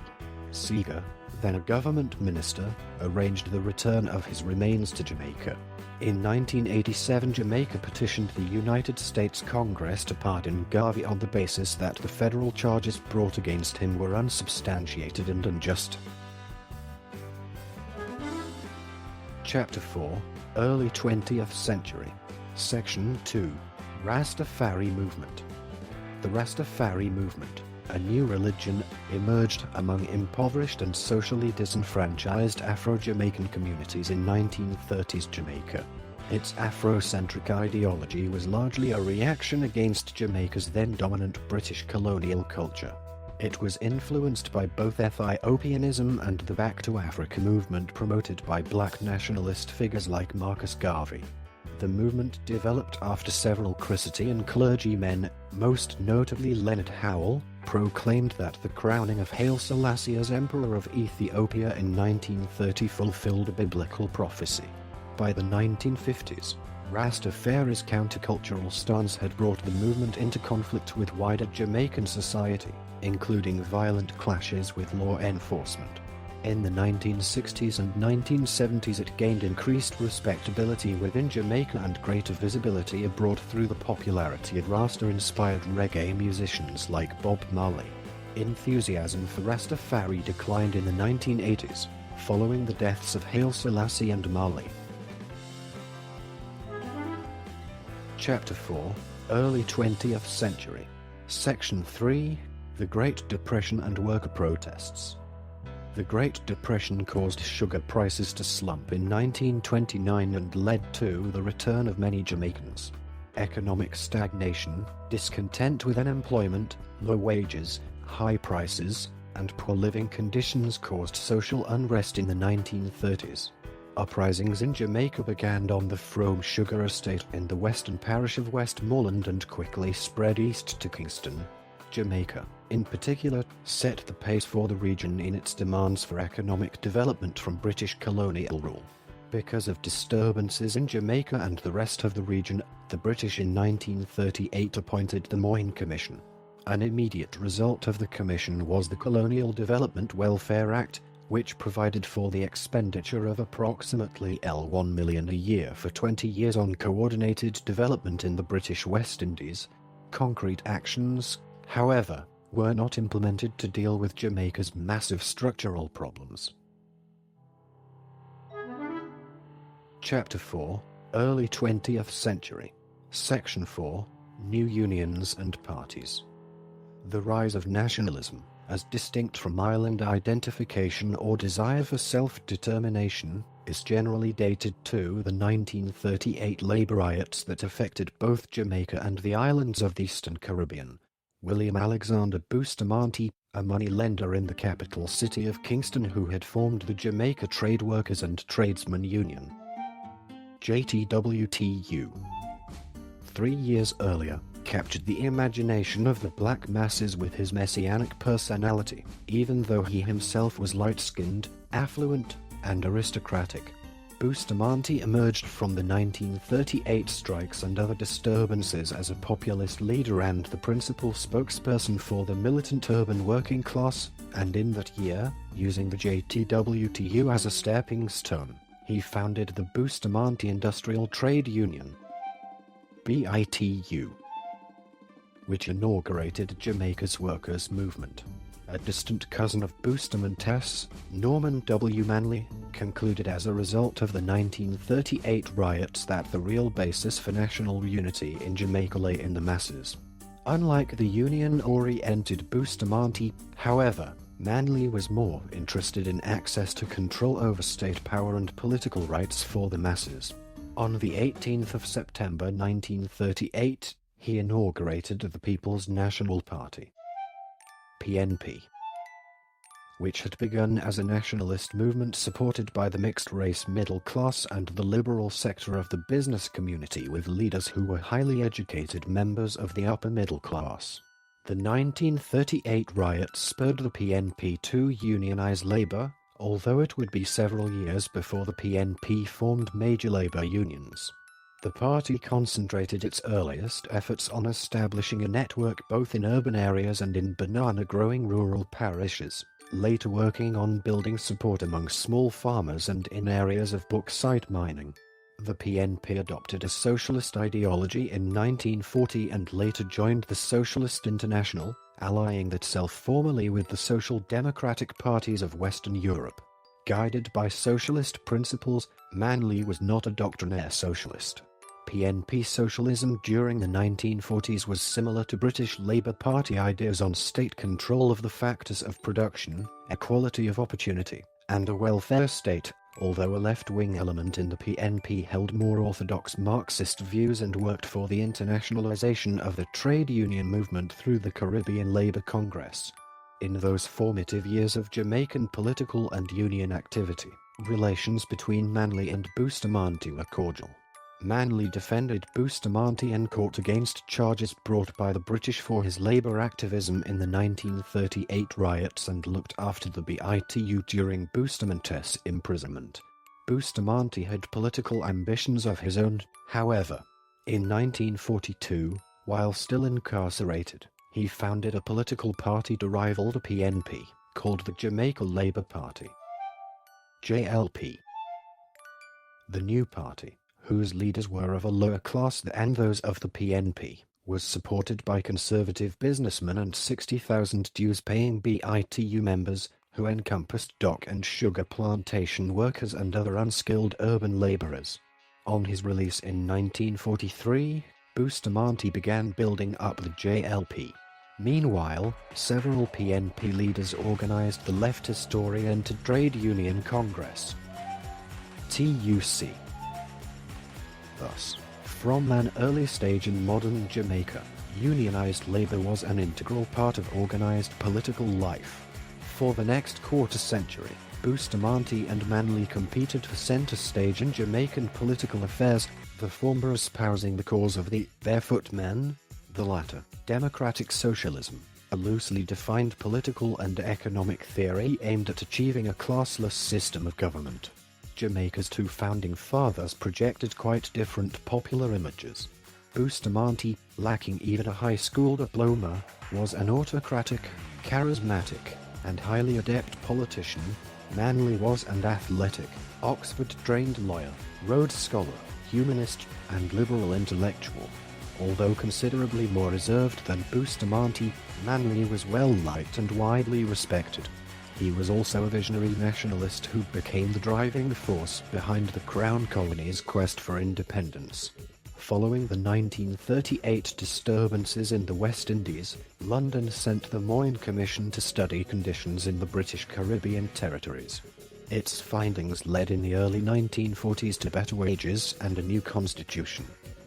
A: Seeger, then a government minister, arranged the return of his remains to Jamaica. In 1987, Jamaica petitioned the United States Congress to pardon Garvey on the basis that the federal charges brought against him were unsubstantiated and unjust. Chapter 4, Early 20th Century. Section 2. Rastafari Movement. The Rastafari movement, a new religion, emerged among impoverished and socially disenfranchised Afro-Jamaican communities in 1930s Jamaica. Its Afrocentric ideology was largely a reaction against Jamaica's then dominant British colonial culture. It was influenced by both Ethiopianism and the Back to Africa movement promoted by black nationalist figures like Marcus Garvey. The movement developed after several Christian clergymen, most notably Leonard Howell, proclaimed that the crowning of Haile Selassie as Emperor of Ethiopia in 1930 fulfilled a biblical prophecy. By the 1950s, Rastafari's countercultural stance had brought the movement into conflict with wider Jamaican society, including violent clashes with law enforcement. In the 1960s and 1970s it gained increased respectability within Jamaica and greater visibility abroad through the popularity of Rasta-inspired reggae musicians like Bob Marley. Enthusiasm for Rastafari declined in the 1980s, following the deaths of Haile Selassie and Marley. Chapter 4, Early 20th Century. Section 3, The Great Depression and Worker Protests. The Great Depression caused sugar prices to slump in 1929 and led to the return of many Jamaicans. Economic stagnation, discontent with unemployment, low wages, high prices, and poor living conditions caused social unrest in the 1930s. Uprisings in Jamaica began on the Frome Sugar Estate in the western parish of Westmoreland and quickly spread east to Kingston. Jamaica, in particular, set the pace for the region in its demands for economic development from British colonial rule. Because of disturbances in Jamaica and the rest of the region, the British in 1938 appointed the Moyne Commission. An immediate result of the commission was the Colonial Development Welfare Act, which provided for the expenditure of approximately L1 million a year for 20 years on coordinated development in the British West Indies. Concrete actions, however, were not implemented to deal with Jamaica's massive structural problems. Chapter 4, Early 20th Century. Section 4, New Unions and Parties. The rise of nationalism, as distinct from island identification or desire for self-determination, is generally dated to the 1938 labor riots that affected both Jamaica and the islands of the Eastern Caribbean. William Alexander Bustamante, a moneylender in the capital city of Kingston who had formed the Jamaica Trade Workers and Tradesmen Union, JTWTU, 3 years earlier, captured the imagination of the black masses with his messianic personality, even though he himself was light-skinned, affluent, and aristocratic. Bustamante emerged from the 1938 strikes and other disturbances as a populist leader and the principal spokesperson for the militant urban working class, and in that year, using the JTWTU as a stepping stone, he founded the Bustamante Industrial Trade Union, BITU, which inaugurated Jamaica's workers' movement. A distant cousin of Bustamante's, Norman W. Manley, concluded as a result of the 1938 riots that the real basis for national unity in Jamaica lay in the masses. Unlike the union-oriented Bustamante, however, Manley was more interested in access to control over state power and political rights for the masses. On the 18th of September 1938, he inaugurated the People's National Party, PNP, which had begun as a nationalist movement supported by the mixed-race middle class and the liberal sector of the business community with leaders who were highly educated members of the upper middle class. The 1938 riots spurred the PNP to unionize labor, although it would be several years before the PNP formed major labor unions. The party concentrated its earliest efforts on establishing a network both in urban areas and in banana-growing rural parishes, later working on building support among small farmers and in areas of bauxite mining. The PNP adopted a socialist ideology in 1940 and later joined the Socialist International, allying itself formally with the Social Democratic parties of Western Europe. Guided by socialist principles, Manley was not a doctrinaire socialist. PNP socialism during the 1940s was similar to British Labour Party ideas on state control of the factors of production, equality of opportunity, and a welfare state, although a left-wing element in the PNP held more orthodox Marxist views and worked for the internationalization of the trade union movement through the Caribbean Labour Congress. In those formative years of Jamaican political and union activity, relations between Manley and Bustamante were cordial. Manley defended Bustamante in court against charges brought by the British for his labor activism in the 1938 riots and looked after the BITU during Bustamante's imprisonment. Bustamante had political ambitions of his own, however. In 1942, while still incarcerated, he founded a political party to rival the PNP, called the Jamaica Labour Party, JLP. The new party, whose leaders were of a lower class than those of the PNP, was supported by conservative businessmen and 60,000 dues-paying BITU members, who encompassed dock and sugar plantation workers and other unskilled urban laborers. On his release in 1943, Bustamante began building up the JLP. Meanwhile, several PNP leaders organized the leftist-oriented Trade Union Congress, TUC. Thus, from an early stage in modern Jamaica, unionized labor was an integral part of organized political life. For the next quarter century, Bustamante and Manley competed for center stage in Jamaican political affairs, the former espousing the cause of the barefoot men, the latter, democratic socialism, a loosely defined political and economic theory aimed at achieving a classless system of government. Jamaica's two founding fathers projected quite different popular images. Bustamante, lacking even a high school diploma, was an autocratic, charismatic, and highly adept politician, Manley was an athletic, Oxford-trained lawyer, Rhodes Scholar, humanist, and liberal intellectual. Although considerably more reserved than Bustamante, Manley was well-liked and widely respected. He was also a visionary nationalist who became the driving force behind the Crown Colony's quest for independence. Following the 1938 disturbances in the West Indies, London sent the Moyne Commission to study conditions in the British Caribbean territories. Its findings led in the early 1940s to better wages and a new constitution.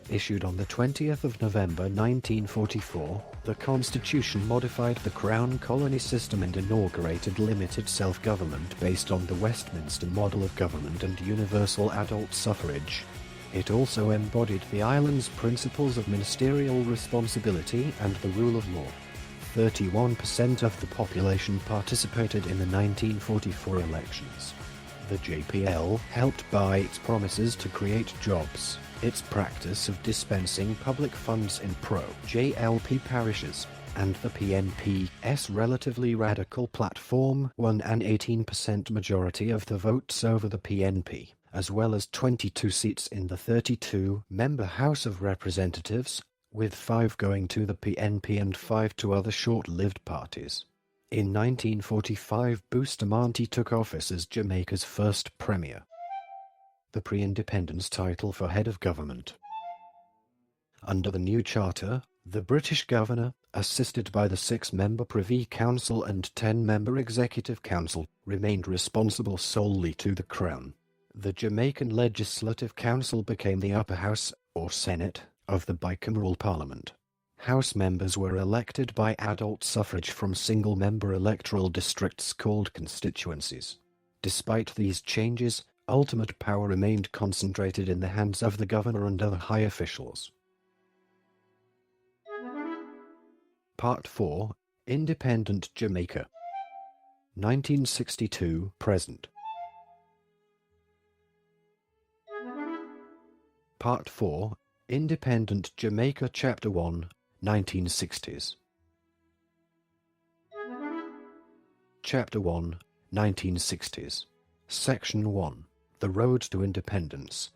A: Issued on the 20th of November 1944, the Constitution modified the Crown Colony system and inaugurated limited self-government based on the Westminster model of government and universal adult suffrage. It also embodied the island's principles of ministerial responsibility and the rule of law. 31% of the population participated in the 1944 elections. The JPL helped by its promises to create jobs, its practice of dispensing public funds in pro-JLP parishes, and the PNP's relatively radical platform won an 18% majority of the votes over the PNP, as well as 22 seats in the 32-member House of Representatives, with 5 going to the PNP and 5 to other short-lived parties. In 1945, Bustamante took office as Jamaica's first premier. The pre-independence title for head of government. Under the new charter, the British governor, assisted by the 6-member Privy Council and 10-member Executive Council, remained responsible solely to the Crown. The Jamaican Legislative Council became the upper house, or Senate, of the bicameral parliament. House members were elected by adult suffrage from single-member electoral districts called constituencies. Despite these changes, ultimate power remained concentrated in the hands of the governor and other high officials. Part 4. Independent Jamaica. 1962 present. Part 4. Independent Jamaica Chapter 1, 1960s. Chapter 1, 1960s. Section 1. The Road to Independence.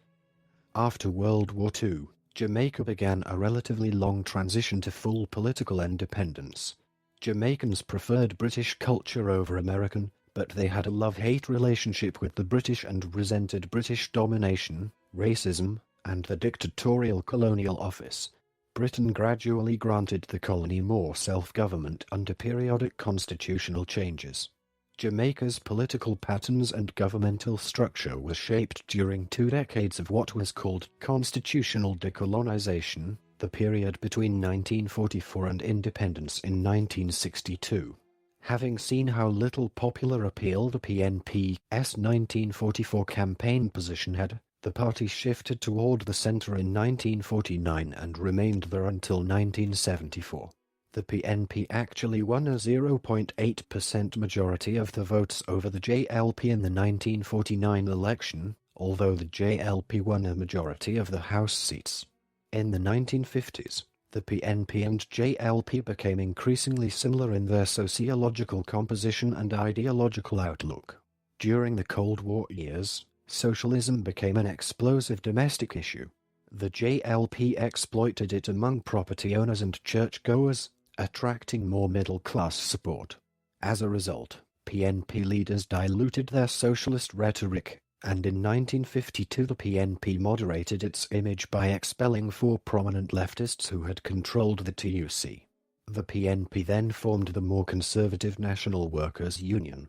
A: After World War II, Jamaica began a relatively long transition to full political independence. Jamaicans preferred British culture over American, but they had a love-hate relationship with the British and resented British domination, racism, and the dictatorial colonial office. Britain gradually granted the colony more self-government under periodic constitutional changes. Jamaica's political patterns and governmental structure was shaped during 2 decades of what was called constitutional decolonization, the period between 1944 and independence in 1962. Having seen how little popular appeal the PNP's 1944 campaign position had, the party shifted toward the center in 1949 and remained there until 1974. The PNP actually won a 0.8% majority of the votes over the JLP in the 1949 election, although the JLP won a majority of the House seats. In the 1950s, the PNP and JLP became increasingly similar in their sociological composition and ideological outlook. During the Cold War years, socialism became an explosive domestic issue. The JLP exploited it among property owners and churchgoers, attracting more middle-class support. As a result, PNP leaders diluted their socialist rhetoric, and in 1952 the PNP moderated its image by expelling 4 prominent leftists who had controlled the TUC. The PNP then formed the more conservative National Workers' Union,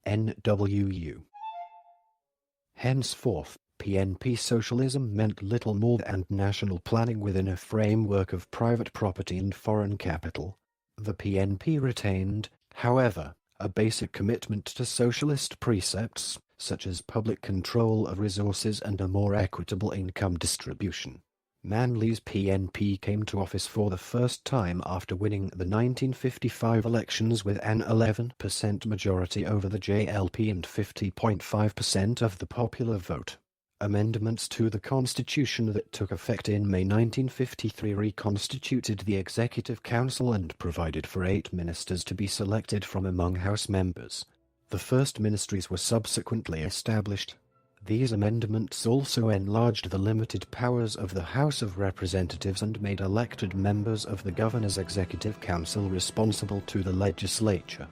A: NWU. Henceforth, PNP socialism meant little more than national planning within a framework of private property and foreign capital. The PNP retained, however, a basic commitment to socialist precepts, such as public control of resources and a more equitable income distribution. Manley's PNP came to office for the first time after winning the 1955 elections with an 11% majority over the JLP and 50.5% of the popular vote. Amendments to the Constitution that took effect in May 1953 reconstituted the Executive Council and provided for 8 ministers to be selected from among House members. The first ministries were subsequently established. These amendments also enlarged the limited powers of the House of Representatives and made elected members of the Governor's Executive Council responsible to the legislature.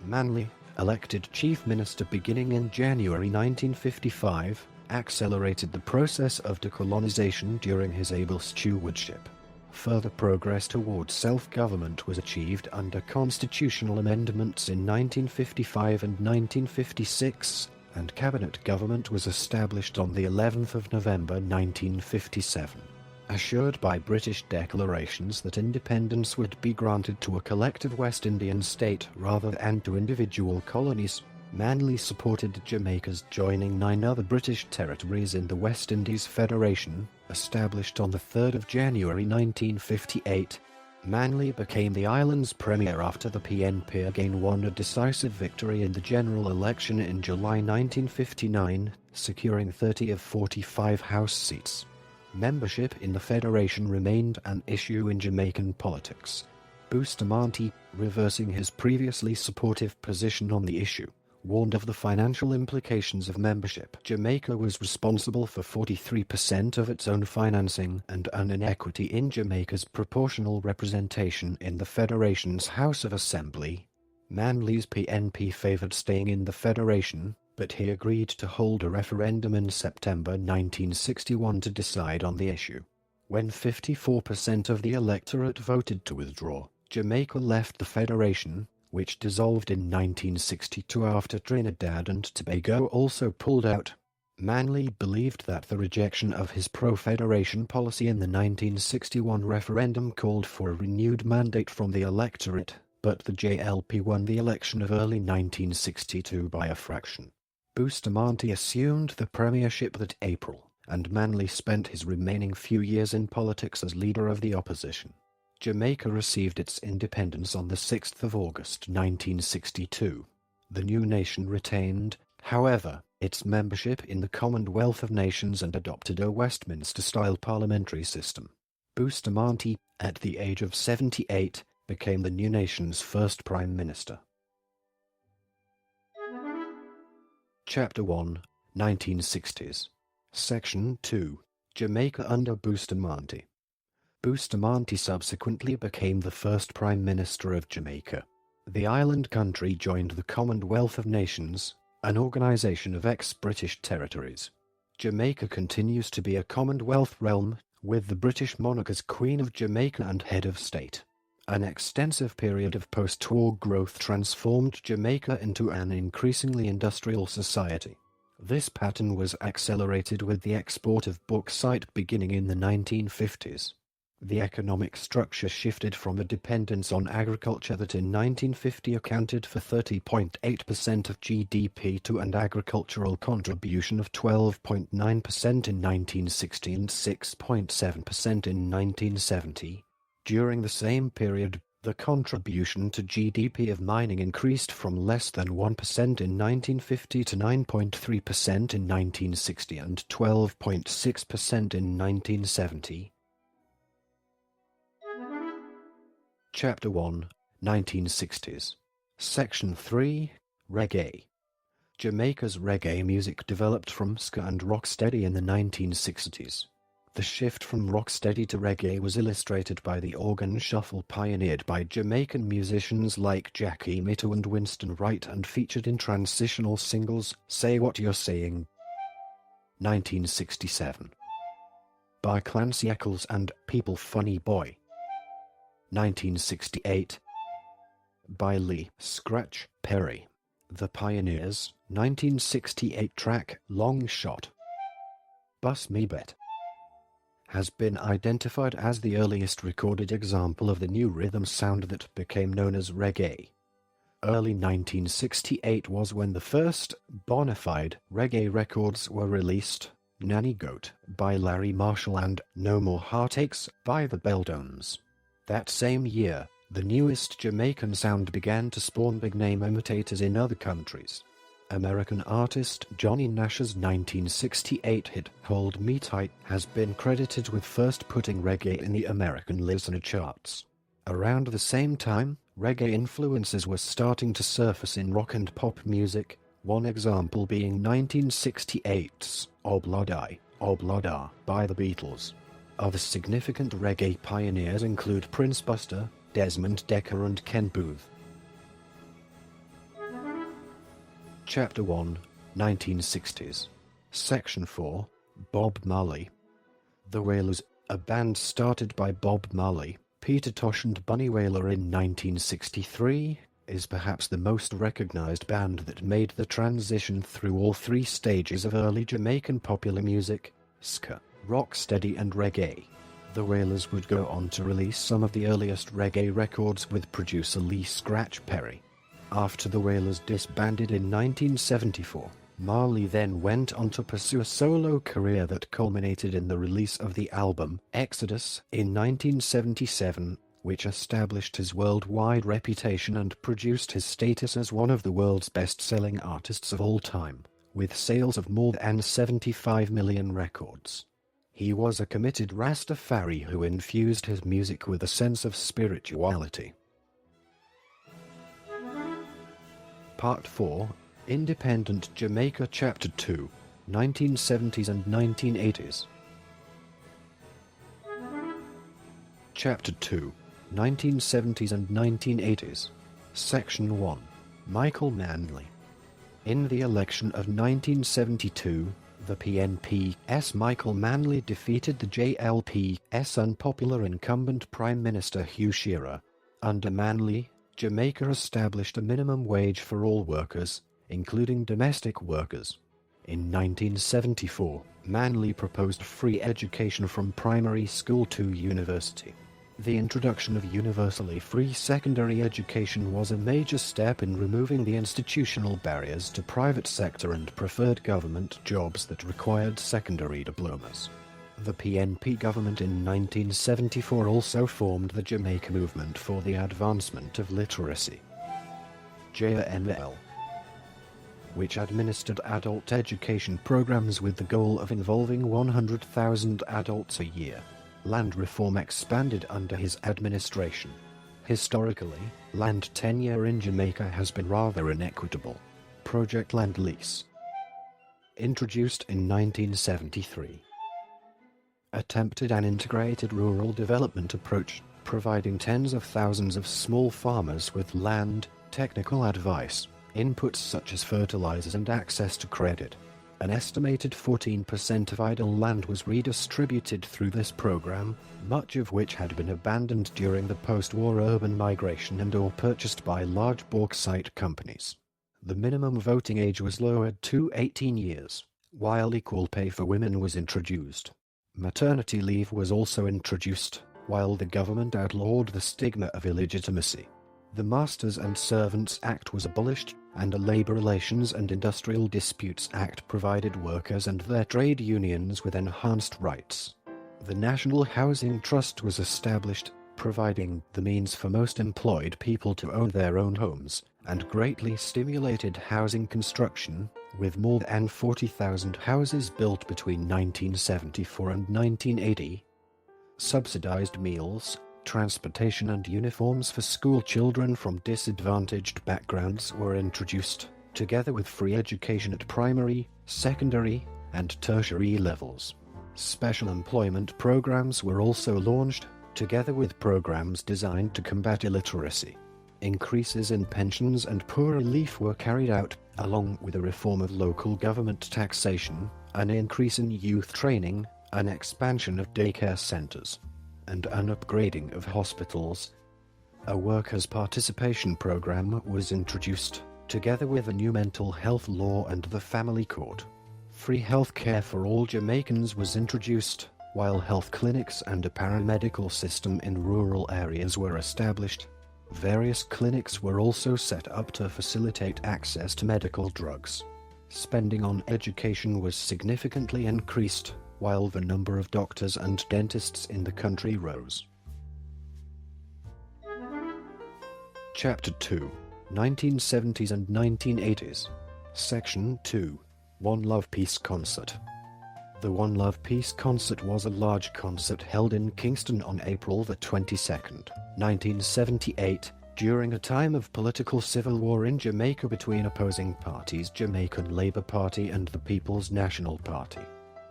A: Manly, elected chief minister beginning in January 1955, accelerated the process of decolonization during his able stewardship. Further progress towards self-government was achieved under constitutional amendments in 1955 and 1956, and cabinet government was established on the 11th of November 1957. Assured by British declarations that independence would be granted to a collective West Indian state rather than to individual colonies, Manly supported Jamaica's joining 9 other British territories in the West Indies Federation, established on the 3rd of January 1958. Manly became the island's premier after the PNP again won a decisive victory in the general election in July 1959, securing 30 of 45 House seats. Membership in the Federation remained an issue in Jamaican politics. Bustamante, reversing his previously supportive position on the issue, warned of the financial implications of membership. Jamaica was responsible for 43% of its own financing, and an inequity in Jamaica's proportional representation in the Federation's House of Assembly. Manly's PNP favored staying in the Federation, but he agreed to hold a referendum in September 1961 to decide on the issue. When 54% of the electorate voted to withdraw, Jamaica left the Federation, which dissolved in 1962 after Trinidad and Tobago also pulled out. Manly believed that the rejection of his pro-Federation policy in the 1961 referendum called for a renewed mandate from the electorate, but the JLP won the election of early 1962 by a fraction. Bustamante assumed the premiership that April, and Manly spent his remaining few years in politics as leader of the opposition. Jamaica received its independence on the 6th of August 1962. The new nation retained, however, its membership in the Commonwealth of Nations and adopted a Westminster-style parliamentary system. Bustamante, at the age of 78, became the new nation's first prime minister. Chapter 1, 1960s. Section 2. Jamaica under Bustamante. Bustamante subsequently became the first Prime Minister of Jamaica. The island country joined the Commonwealth of Nations, an organization of ex-British territories. Jamaica continues to be a Commonwealth realm, with the British monarch as Queen of Jamaica and head of state. An extensive period of post-war growth transformed Jamaica into an increasingly industrial society. This pattern was accelerated with the export of bauxite beginning in the 1950s. The economic structure shifted from a dependence on agriculture that in 1950 accounted for 30.8% of GDP to an agricultural contribution of 12.9% in 1960 and 6.7% in 1970. During the same period, the contribution to GDP of mining increased from less than 1% in 1950 to 9.3% in 1960 and 12.6% in 1970. Chapter 1, 1960s. Section 3, Reggae. Jamaica's reggae music developed from ska and rocksteady in the 1960s. The shift from rocksteady to reggae was illustrated by the organ shuffle pioneered by Jamaican musicians like Jackie Mittoo and Winston Wright and featured in transitional singles Say What You're Saying, 1967, by Clancy Eccles and People Funny Boy, 1968, by Lee Scratch Perry, The Pioneers, 1968 track Long Shot. Bus Me Bet has been identified as the earliest recorded example of the new rhythm sound that became known as reggae. Early 1968 was when the first bona fide reggae records were released, Nanny Goat by Larry Marshall and No More Heartaches by the Beltones. That same year, the newest Jamaican sound began to spawn big-name imitators in other countries. American artist Johnny Nash's 1968 hit Hold Me Tight has been credited with first putting reggae in the American listener charts. Around the same time, Reggae influences were starting to surface in rock and pop music, one example being 1968's Obladi, Oblada by the Beatles. Other significant reggae pioneers include Prince Buster, Desmond Dekker and Ken Booth. Chapter 1, 1960s. Section 4, Bob Marley. The Wailers, a band started by Bob Marley, Peter Tosh and Bunny Wailer in 1963, is perhaps the most recognized band that made the transition through all three stages of early Jamaican popular music: ska, rocksteady and reggae. The Wailers would go on to release some of the earliest reggae records with producer Lee Scratch Perry. After the Wailers disbanded in 1974, Marley then went on to pursue a solo career that culminated in the release of the album Exodus in 1977, which established his worldwide reputation and produced his status as one of the world's best-selling artists of all time, with sales of more than 75 million records. He was a committed Rastafari who infused his music with a sense of spirituality. Part 4, Independent Jamaica Chapter 2, 1970s and 1980s. Chapter 2, 1970s and 1980s. Section 1, Michael Manley. In the election of 1972, the PNP's Michael Manley defeated the JLP's unpopular incumbent Prime Minister Hugh Shearer. Under Manley, Jamaica established a minimum wage for all workers, including domestic workers. In 1974, Manley proposed free education from primary school to university. The introduction of universally free secondary education was a major step in removing the institutional barriers to private sector and preferred government jobs that required secondary diplomas. The PNP government in 1974 also formed the Jamaica Movement for the Advancement of Literacy, JML, which administered adult education programs with the goal of involving 100,000 adults a year. Land reform expanded under his administration. Historically, land tenure in Jamaica has been rather inequitable. Project Land Lease, introduced in 1973, attempted an integrated rural development approach, providing tens of thousands of small farmers with land, technical advice, inputs such as fertilizers and access to credit. An estimated 14% of idle land was redistributed through this program, much of which had been abandoned during the post-war urban migration and/or purchased by large bauxite companies. The minimum voting age was lowered to 18 years, while equal pay for women was introduced. Maternity leave was also introduced, while the government outlawed the stigma of illegitimacy. The Masters and Servants Act was abolished, and a Labor Relations and Industrial Disputes Act provided workers and their trade unions with enhanced rights. The National Housing Trust was established, providing the means for most employed people to own their own homes, and greatly stimulated housing construction, with more than 40,000 houses built between 1974 and 1980. Subsidized meals, transportation and uniforms for school children from disadvantaged backgrounds were introduced, together with free education at primary, secondary, and tertiary levels. Special employment programs were also launched, together with programs designed to combat illiteracy. Increases in pensions and poor relief were carried out, along with a reform of local government taxation, an increase in youth training, an expansion of daycare centers, and an upgrading of hospitals. A workers' participation program was introduced, together with a new mental health law and the family court. Free health care for all Jamaicans was introduced, while health clinics and a paramedical system in rural areas were established. Various clinics were also set up to facilitate access to medical drugs. Spending on education was significantly increased, while the number of doctors and dentists in the country rose. Chapter 2, 1970s and 1980s. Section 2, One Love Peace Concert. The One Love Peace Concert was a large concert held in Kingston on April the 22nd, 1978, During a time of political civil war in Jamaica between opposing parties, Jamaican Labour Party and the People's National Party,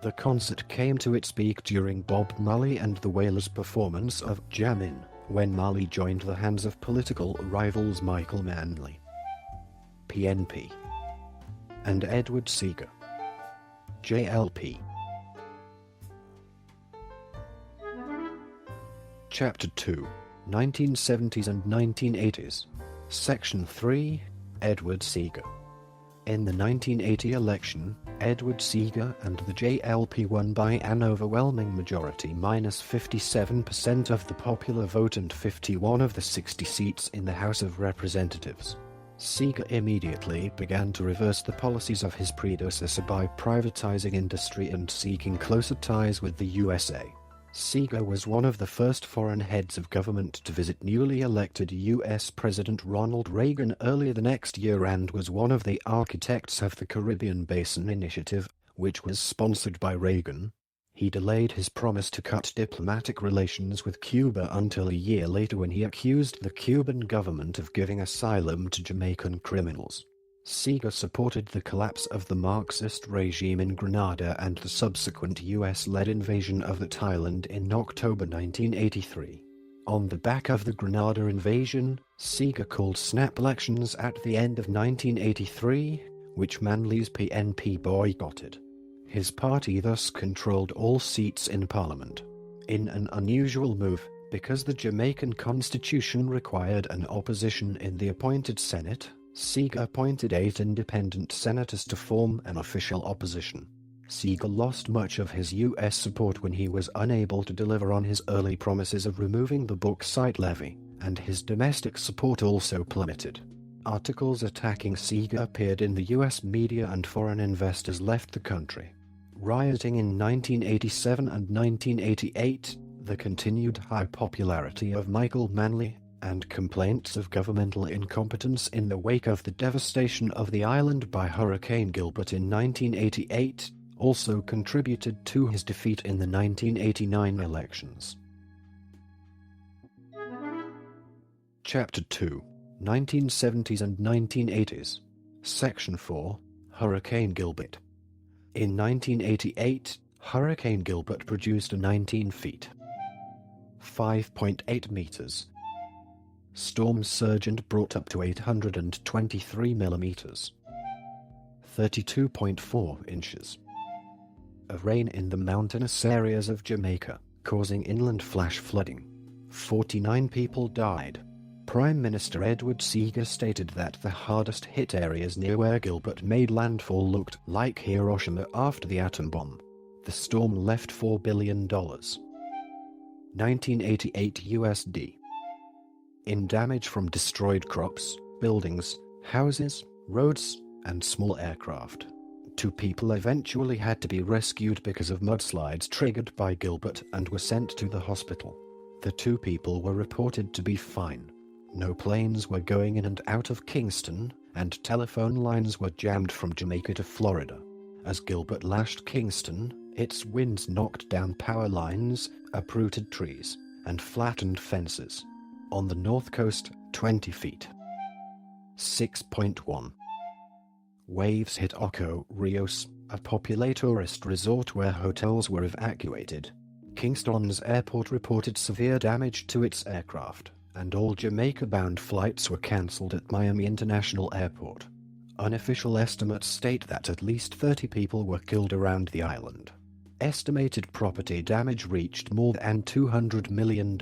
A: the concert came to its peak during Bob Marley and the Wailers' performance of Jammin', when Marley joined the hands of political rivals Michael Manley, PNP, and Edward Seager, JLP. Chapter 2, 1970s and 1980s. Section 3, Edward Seager. In the 1980 election, Edward Seager and the JLP won by an overwhelming majority, -57% of the popular vote and 51 of the 60 seats in the House of Representatives. Seager immediately began to reverse the policies of his predecessor by privatizing industry and seeking closer ties with the USA. Seager was one of the first foreign heads of government to visit newly elected U.S. President Ronald Reagan earlier the next year and was one of the architects of the Caribbean Basin Initiative, which was sponsored by Reagan. He delayed his promise to cut diplomatic relations with Cuba until a year later when he accused the Cuban government of giving asylum to Jamaican criminals. Seager supported the collapse of the Marxist regime in Grenada and the subsequent US-led invasion of that island in October 1983. On the back of the Grenada invasion, Seager called snap elections at the end of 1983, which Manley's PNP boycotted. His party thus controlled all seats in Parliament. In an unusual move, because the Jamaican constitution required an opposition in the appointed Senate, Seager appointed 8 independent senators to form an official opposition. Seager lost much of his U.S. support when he was unable to deliver on his early promises of removing the bauxite levy, and his domestic support also plummeted. Articles attacking Seager appeared in the U.S. media and foreign investors left the country. Rioting in 1987 and 1988, the continued high popularity of Michael Manley, and complaints of governmental incompetence in the wake of the devastation of the island by Hurricane Gilbert in 1988 also contributed to his defeat in the 1989 elections. Chapter 2, 1970s and 1980s. Section 4, Hurricane Gilbert. In 1988, Hurricane Gilbert produced a 19 feet, 5.8 meters, storm surge and brought up to 823 millimeters, 32.4 inches of rain in the mountainous areas of Jamaica, causing inland flash flooding. 49 people died. Prime Minister Edward Seager stated that the hardest hit areas near where Gilbert made landfall looked like Hiroshima after the atom bomb. The storm left $4 billion. 1988 USD. In damage from destroyed crops, buildings, houses, roads, and small aircraft. 2 people eventually had to be rescued because of mudslides triggered by Gilbert and were sent to the hospital. The 2 people were reported to be fine. No planes were going in and out of Kingston, and telephone lines were jammed from Jamaica to Florida. As Gilbert lashed Kingston, its winds knocked down power lines, uprooted trees, and flattened fences. On the north coast, 20 feet. 6.1. Waves hit Oco Rios, a popular tourist resort where hotels were evacuated. Kingston's airport reported severe damage to its aircraft, and all Jamaica-bound flights were cancelled at Miami International Airport. Unofficial estimates state that at least 30 people were killed around the island. Estimated property damage reached more than $200 million.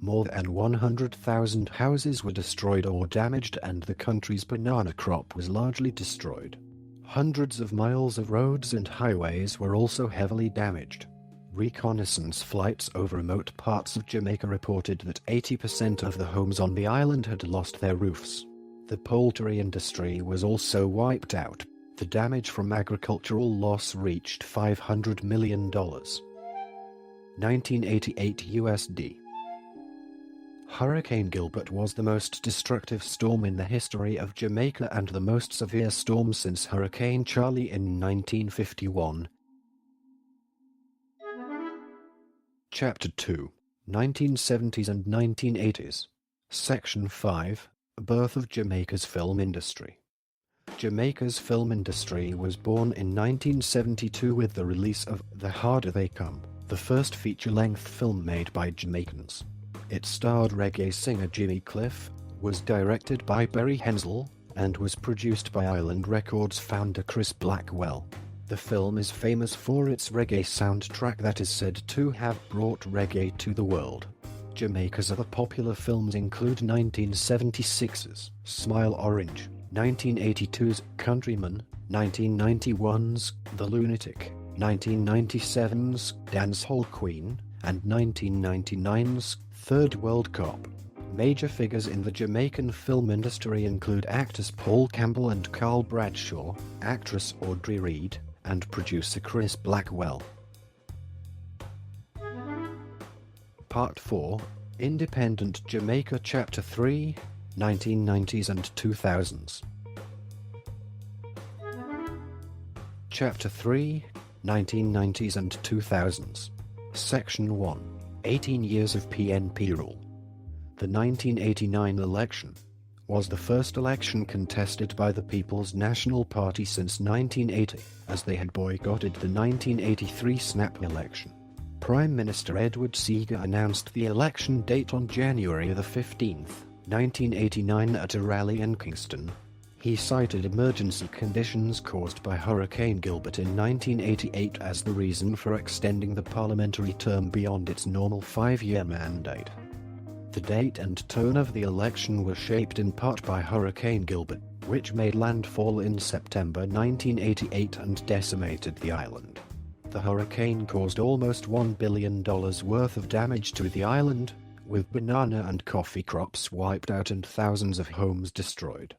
A: More than 100,000 houses were destroyed or damaged, and the country's banana crop was largely destroyed. Hundreds of miles of roads and highways were also heavily damaged. Reconnaissance flights over remote parts of Jamaica reported that 80% of the homes on the island had lost their roofs. The poultry industry was also wiped out. The damage from agricultural loss reached $500 million. 1988 USD. Hurricane Gilbert was the most destructive storm in the history of Jamaica and the most severe storm since Hurricane Charlie in 1951. Chapter 2, 1970s and 1980s. Section 5. Birth of Jamaica's film industry. Jamaica's film industry was born in 1972 with the release of The Harder They Come, the first feature-length film made by Jamaicans. It starred reggae singer Jimmy Cliff, was directed by Barry Hensel, and was produced by Island Records founder Chris Blackwell. The film is famous for its reggae soundtrack that is said to have brought reggae to the world. Jamaica's other popular films include 1976's Smile Orange, 1982's Countryman, 1991's The Lunatic, 1997's Dancehall Queen, and 1999's Third World Cop. Major figures in the Jamaican film industry include actors Paul Campbell and Carl Bradshaw, actress Audrey Reed, and producer Chris Blackwell. Part 4. Independent Jamaica Chapter 3, 1990s and 2000s. Chapter 3, 1990s and 2000s. Section 1. 18 years of PNP rule. The 1989 election was the first election contested by the People's National Party since 1980, as they had boycotted the 1983 snap election. Prime Minister Edward Seager announced the election date on January the 15th, 1989 at a rally in Kingston. He cited emergency conditions caused by Hurricane Gilbert in 1988 as the reason for extending the parliamentary term beyond its normal 5-year mandate. The date and tone of the election were shaped in part by Hurricane Gilbert, which made landfall in September 1988 and decimated the island. The hurricane caused almost $1 billion worth of damage to the island, with banana and coffee crops wiped out and thousands of homes destroyed.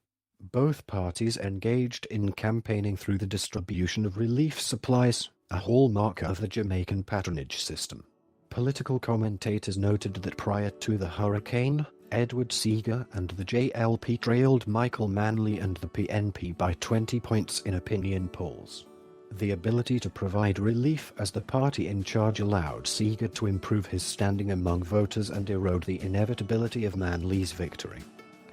A: Both parties engaged in campaigning through the distribution of relief supplies, a hallmark of the Jamaican patronage system. Political commentators noted that prior to the hurricane, Edward Seager and the JLP trailed Michael Manley and the PNP by 20 points in opinion polls. The ability to provide relief as the party in charge allowed Seager to improve his standing among voters and erode the inevitability of Manley's victory.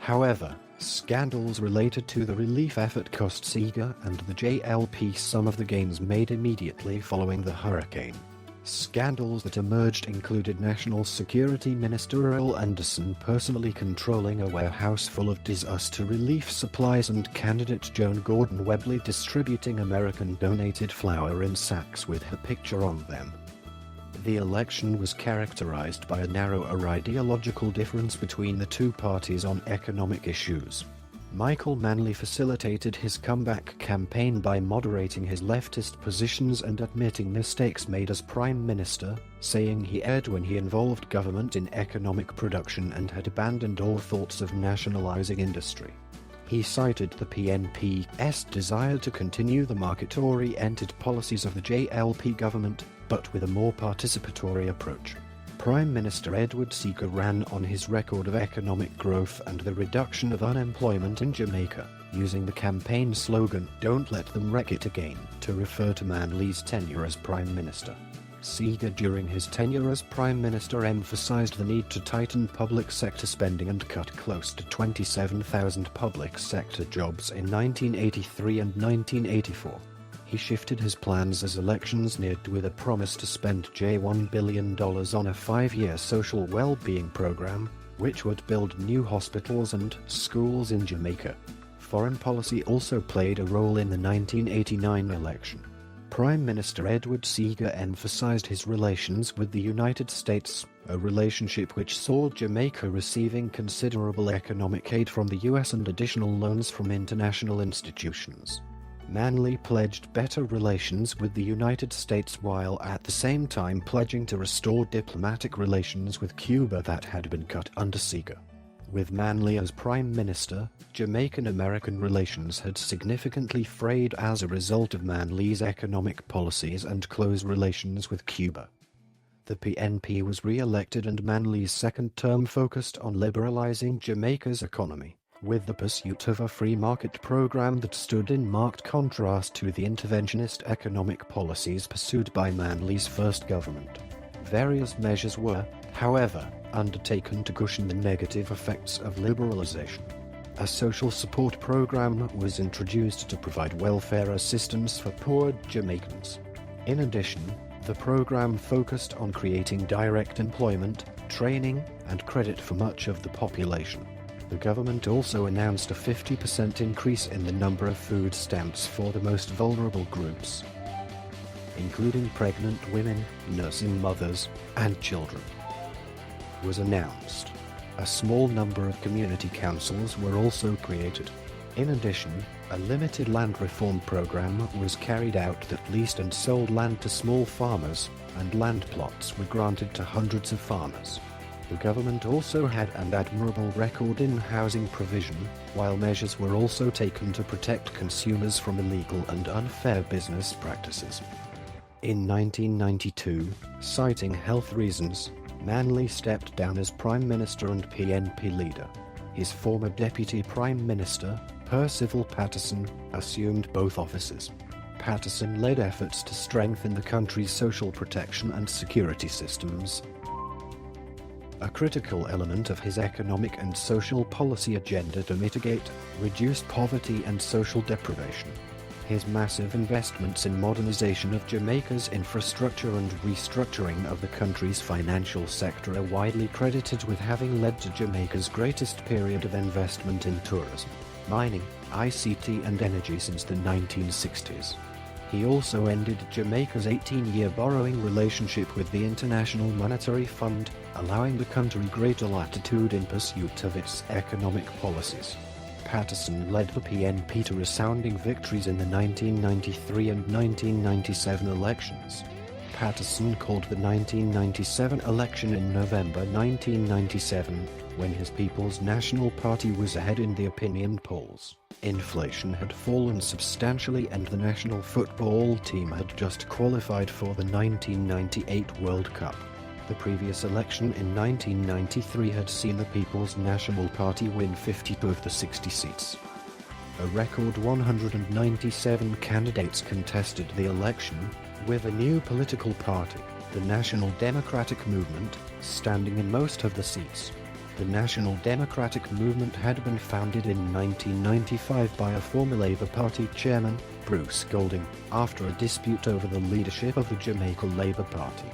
A: However, scandals related to the relief effort cost Seager and the JLP some of the gains made immediately following the hurricane. Scandals that emerged included National Security Minister Earl Anderson personally controlling a warehouse full of disaster relief supplies and candidate Joan Gordon Webley distributing American-donated flour in sacks with her picture on them. The election was characterized by a narrower ideological difference between the two parties on economic issues. Michael Manley facilitated his comeback campaign by moderating his leftist positions and admitting mistakes made as Prime Minister, saying he erred when he involved government in economic production and had abandoned all thoughts of nationalizing industry. He cited the PNP's desire to continue the market-oriented policies of the JLP government, but with a more participatory approach. Prime Minister Edward Seager ran on his record of economic growth and the reduction of unemployment in Jamaica, using the campaign slogan, "Don't let them wreck it again," to refer to Manley's tenure as Prime Minister. Seager during his tenure as Prime Minister emphasized the need to tighten public sector spending and cut close to 27,000 public sector jobs in 1983 and 1984. He shifted his plans as elections neared with a promise to spend $1 billion on a 5-year social well-being program, which would build new hospitals and schools in Jamaica. Foreign policy also played a role in the 1989 election. Prime Minister Edward Seager emphasized his relations with the United States, a relationship which saw Jamaica receiving considerable economic aid from the US and additional loans from international institutions. Manley pledged better relations with the United States while at the same time pledging to restore diplomatic relations with Cuba that had been cut under Seager. With Manley as Prime Minister, Jamaican-American relations had significantly frayed as a result of Manley's economic policies and close relations with Cuba. The PNP was re-elected and Manley's second term focused on liberalizing Jamaica's economy, with the pursuit of a free market program that stood in marked contrast to the interventionist economic policies pursued by Manley's first government. Various measures were, however, undertaken to cushion the negative effects of liberalization. A social support program was introduced to provide welfare assistance for poor Jamaicans. In addition, the program focused on creating direct employment, training, and credit for much of the population. The government also announced a 50% increase in the number of food stamps for the most vulnerable groups, including pregnant women, nursing mothers, and children, was announced. A small number of community councils were also created. In addition, a limited land reform program was carried out that leased and sold land to small farmers, and land plots were granted to hundreds of farmers. The government also had an admirable record in housing provision, while measures were also taken to protect consumers from illegal and unfair business practices. In 1992, citing health reasons, Manley stepped down as Prime Minister and PNP leader. His former Deputy Prime Minister, Percival Patterson, assumed both offices. Patterson led efforts to strengthen the country's social protection and security systems. A critical element of his economic and social policy agenda to mitigate, reduce poverty and social deprivation. His massive investments in modernization of Jamaica's infrastructure and restructuring of the country's financial sector are widely credited with having led to Jamaica's greatest period of investment in tourism, mining, ICT and energy since the 1960s. He also ended Jamaica's 18-year borrowing relationship with the International Monetary Fund, allowing the country greater latitude in pursuit of its economic policies. Patterson led the PNP to resounding victories in the 1993 and 1997 elections. Patterson called the 1997 election in November 1997, when his People's National Party was ahead in the opinion polls. Inflation had fallen substantially and the national football team had just qualified for the 1998 World Cup. The previous election in 1993 had seen the People's National Party win 52 of the 60 seats. A record 197 candidates contested the election, with a new political party, the National Democratic Movement, standing in most of the seats. The National Democratic Movement had been founded in 1995 by a former Labour Party chairman, Bruce Golding, after a dispute over the leadership of the Jamaica Labour Party.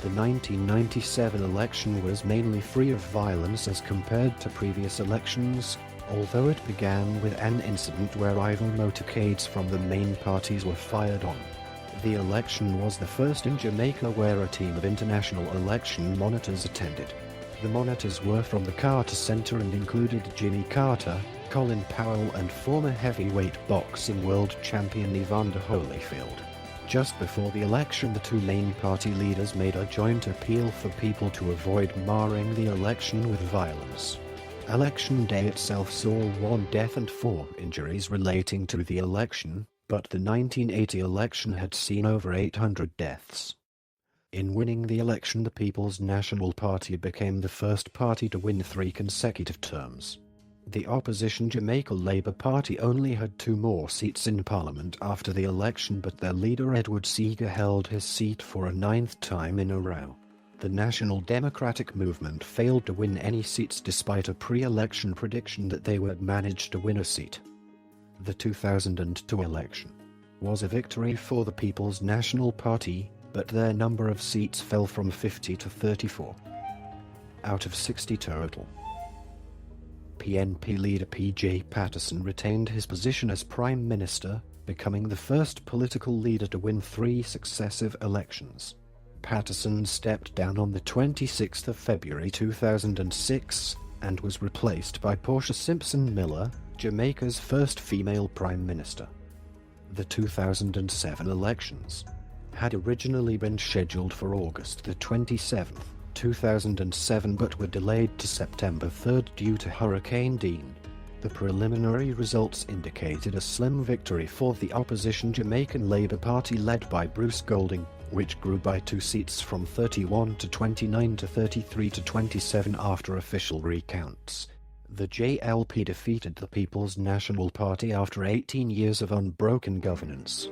A: The 1997 election was mainly free of violence as compared to previous elections, although it began with an incident where rival motorcades from the main parties were fired on. The election was the first in Jamaica where a team of international election monitors attended. The monitors were from the Carter Center and included Jimmy Carter, Colin Powell and former heavyweight boxing world champion Evander Holyfield. Just before the election, the two main party leaders made a joint appeal for people to avoid marring the election with violence. Election day itself saw 1 death and 4 injuries relating to the election, but the 1980 election had seen over 800 deaths. In winning the election, the People's National Party became the first party to win 3 consecutive terms. The opposition Jamaica Labour Party only had 2 more seats in Parliament after the election, but their leader Edward Seager held his seat for a 9th time in a row. The National Democratic Movement failed to win any seats despite a pre-election prediction that they would manage to win a seat. The 2002 election was a victory for the People's National Party, but their number of seats fell from 50 to 34 out of 60 total. PNP leader P.J. Patterson retained his position as Prime Minister, becoming the first political leader to win 3 successive elections. Patterson stepped down on the 26th of February 2006 and was replaced by Portia Simpson Miller, Jamaica's first female Prime Minister. The 2007 elections had originally been scheduled for August the 27th, 2007 but were delayed to September 3rd due to Hurricane Dean. The preliminary results indicated a slim victory for the opposition Jamaican Labour Party led by Bruce Golding, which grew by 2 seats from 31 to 29 to 33 to 27 after official recounts. The JLP defeated the People's National Party after 18 years of unbroken governance.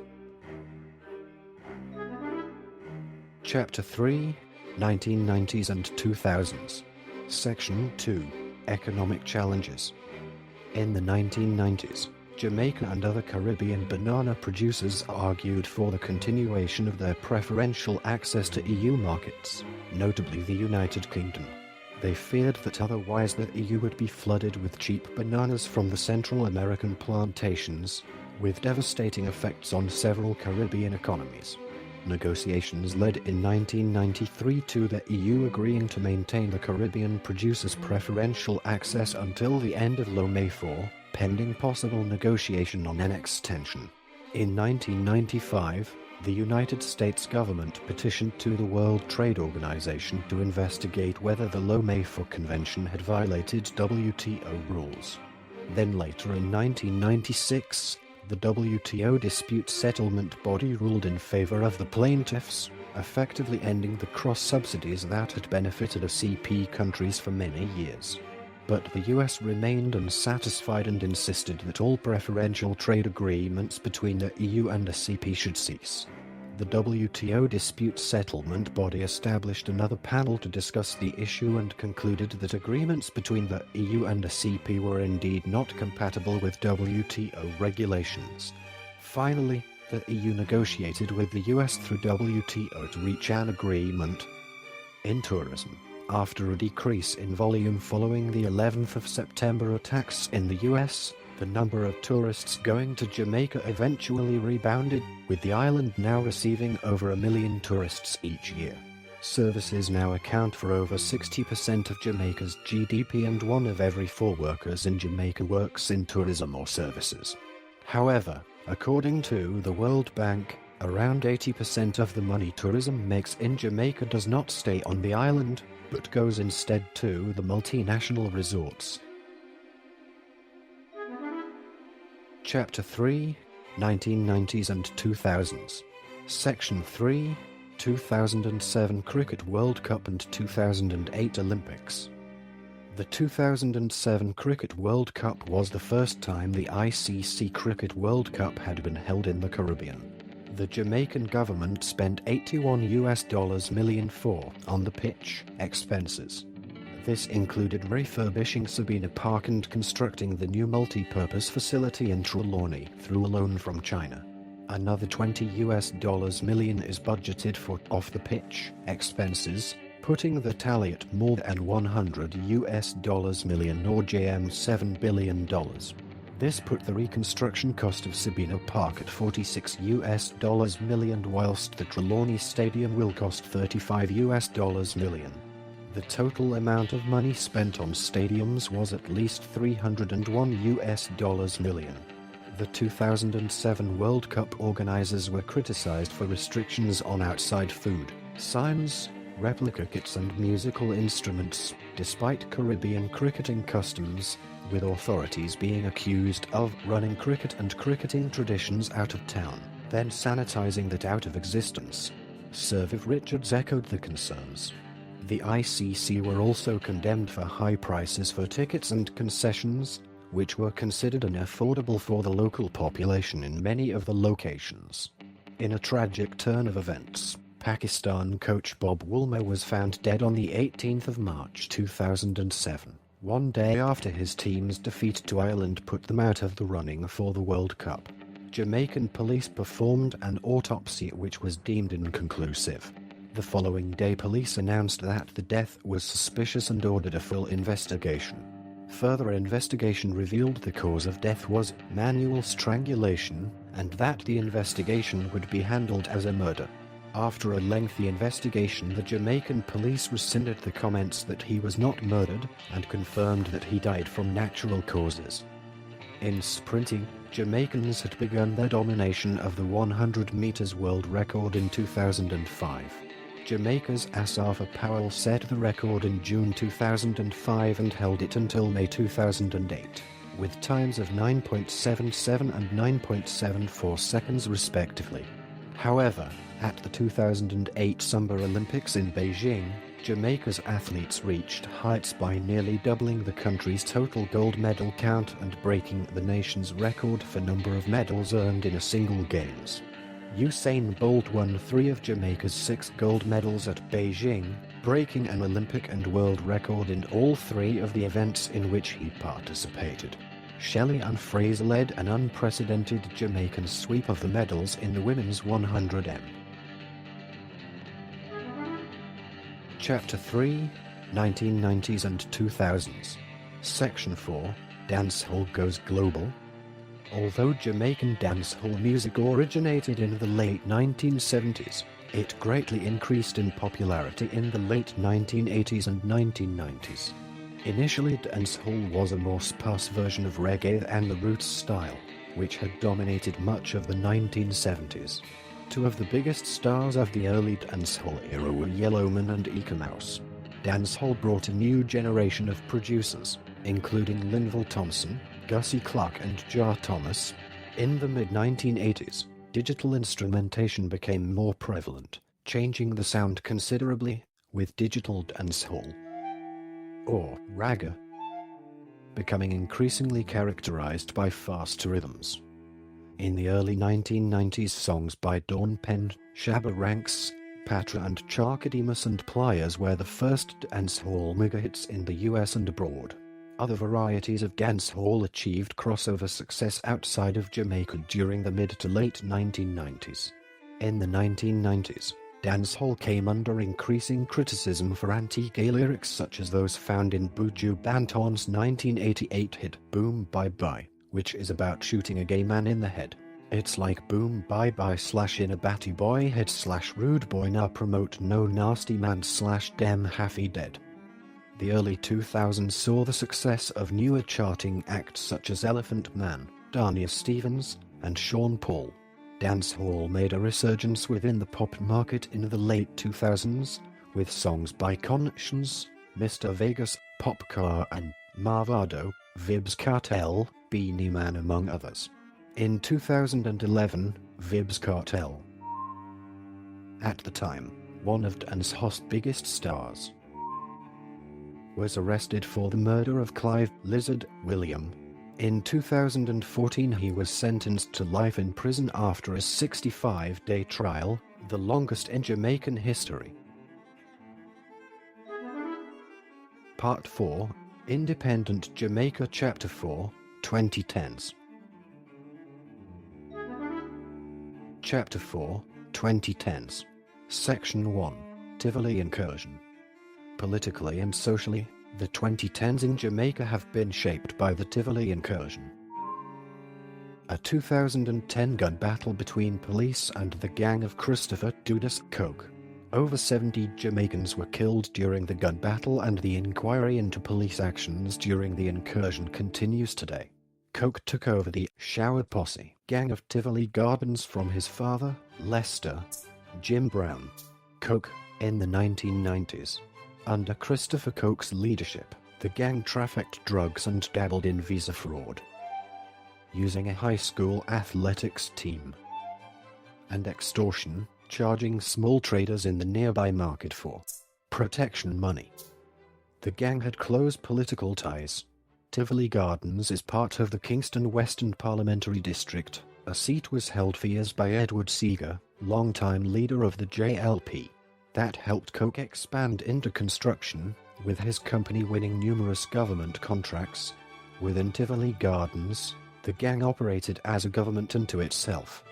A: Chapter 3: 1990s and 2000s. Section 2. Economic Challenges. In the 1990s, Jamaica and other Caribbean banana producers argued for the continuation of their preferential access to EU markets, notably the United Kingdom. They feared that otherwise the EU would be flooded with cheap bananas from the Central American plantations, with devastating effects on several Caribbean economies. Negotiations led in 1993 to the EU agreeing to maintain the Caribbean producers' preferential access until the end of Low May 4, pending possible negotiation on an extension. In 1995, the United States government petitioned to the World Trade Organization to investigate whether the Low May 4 Convention had violated WTO rules. Then later in 1996, the WTO dispute settlement body ruled in favor of the plaintiffs, effectively ending the cross-subsidies that had benefited ACP countries for many years. But the US remained unsatisfied and insisted that all preferential trade agreements between the EU and ACP should cease. The WTO dispute settlement body established another panel to discuss the issue and concluded that agreements between the EU and ACP were indeed not compatible with WTO regulations. Finally, the EU negotiated with the US through WTO to reach an agreement. In tourism, after a decrease in volume following the 11th of September attacks in the US, the number of tourists going to Jamaica eventually rebounded, with the island now receiving over 1 million tourists each year. Services now account for over 60% of Jamaica's GDP, and 1 of every 4 workers in Jamaica works in tourism or services. However, according to the World Bank, around 80% of the money tourism makes in Jamaica does not stay on the island, but goes instead to the multinational resorts. Chapter 3, 1990s and 2000s. Section 3, 2007 Cricket World Cup and 2008 Olympics. The 2007 Cricket World Cup was the first time the ICC Cricket World Cup had been held in the Caribbean. The Jamaican government spent $81 million on the pitch expenses. This included refurbishing Sabina Park and constructing the new multi-purpose facility in Trelawney through a loan from China. Another $20 million is budgeted for off-the-pitch expenses, putting the tally at more than $100 million, or $7 billion. This put the reconstruction cost of Sabina Park at $46 million, whilst the Trelawney Stadium will cost $35 million. The total amount of money spent on stadiums was at least $301 million. The 2007 World Cup organizers were criticized for restrictions on outside food, signs, replica kits and musical instruments, despite Caribbean cricketing customs, with authorities being accused of running cricket and cricketing traditions out of town, then sanitizing that out of existence. Sir Viv Richards echoed the concerns. The ICC were also condemned for high prices for tickets and concessions, which were considered unaffordable for the local population in many of the locations. In a tragic turn of events, Pakistan coach Bob Woolmer was found dead on the 18th of March 2007, one day after his team's defeat to Ireland put them out of the running for the World Cup. Jamaican police performed an autopsy which was deemed inconclusive. The following day, police announced that the death was suspicious and ordered a full investigation. Further investigation revealed the cause of death was manual strangulation, and that the investigation would be handled as a murder. After a lengthy investigation, the Jamaican police rescinded the comments that he was not murdered and confirmed that he died from natural causes. In sprinting, Jamaicans had begun their domination of the 100 meters world record in 2005. Jamaica's Asafa Powell set the record in June 2005 and held it until May 2008, with times of 9.77 and 9.74 seconds respectively. However, at the 2008 Summer Olympics in Beijing, Jamaica's athletes reached heights by nearly doubling the country's total gold medal count and breaking the nation's record for number of medals earned in a single games. Usain Bolt won 3 of Jamaica's 6 gold medals at Beijing, breaking an Olympic and world record in all 3 of the events in which he participated. Shelley Ann Fraser led an unprecedented Jamaican sweep of the medals in the women's 100m. Chapter 3, 1990s and 2000s. Section 4, Dancehall Goes Global. Although Jamaican dancehall music originated in the late 1970s, it greatly increased in popularity in the late 1980s and 1990s. Initially, dancehall was a more sparse version of reggae and the roots style, which had dominated much of the 1970s. 2 of the biggest stars of the early dancehall era were Yellowman and Eka Mouse. Dancehall brought a new generation of producers, including Linval Thompson, Gussie Clarke and Jar Thomas. In the mid-1980s, digital instrumentation became more prevalent, changing the sound considerably, with digital dancehall, or ragga, becoming increasingly characterized by fast rhythms. In the early 1990s, songs by Dawn Penn, Shabba Ranks, Patra and Charkademus and Pliers were the first dancehall mega-hits in the US and abroad. Other varieties of dancehall achieved crossover success outside of Jamaica during the mid to late 1990s. In the 1990s, dancehall came under increasing criticism for anti-gay lyrics such as those found in Buju Banton's 1988 hit Boom Bye Bye, which is about shooting a gay man in the head. It's like Boom Bye Bye / in a batty boy head / rude boy now promote no nasty man / dem happy dead. The early 2000s saw the success of newer charting acts such as Elephant Man, Dania Stevens, and Sean Paul. Dancehall made a resurgence within the pop market in the late 2000s, with songs by Conscience, Mr. Vegas, Popcar and Marvado, Vibs Cartel, Beanie Man among others. In 2011, Vibs Cartel, at the time, one of danceholl's biggest stars, was arrested for the murder of Clive Lizard William. In 2014 he was sentenced to life in prison after a 65-day trial, the longest in Jamaican history. Part 4, Independent Jamaica Chapter 4, 2010s. Chapter 4, 2010s. Section 1, Tivoli Incursion. Politically and socially, the 2010s in Jamaica have been shaped by the Tivoli Incursion, a 2010 gun battle between police and the gang of Christopher Dudas Coke. Over 70 Jamaicans were killed during the gun battle, and the inquiry into police actions during the incursion continues today. Coke took over the Shower Posse gang of Tivoli Gardens from his father, Lester Jim Brown Coke, in the 1990s. Under Christopher Coke's leadership, the gang trafficked drugs and dabbled in visa fraud, using a high school athletics team, and extortion, charging small traders in the nearby market for protection money. The gang had close political ties. Tivoli Gardens is part of the Kingston Western Parliamentary District. A seat was held for years by Edward Seager, longtime leader of the JLP. That helped Coke expand into construction, with his company winning numerous government contracts. Within Tivoli Gardens, the gang operated as a government unto itself.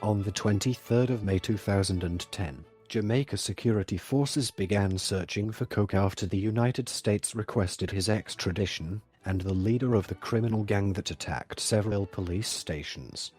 A: On the 23rd of May 2010, Jamaica security forces began searching for Coke after the United States requested his extradition, and the leader of the criminal gang that attacked several police stations.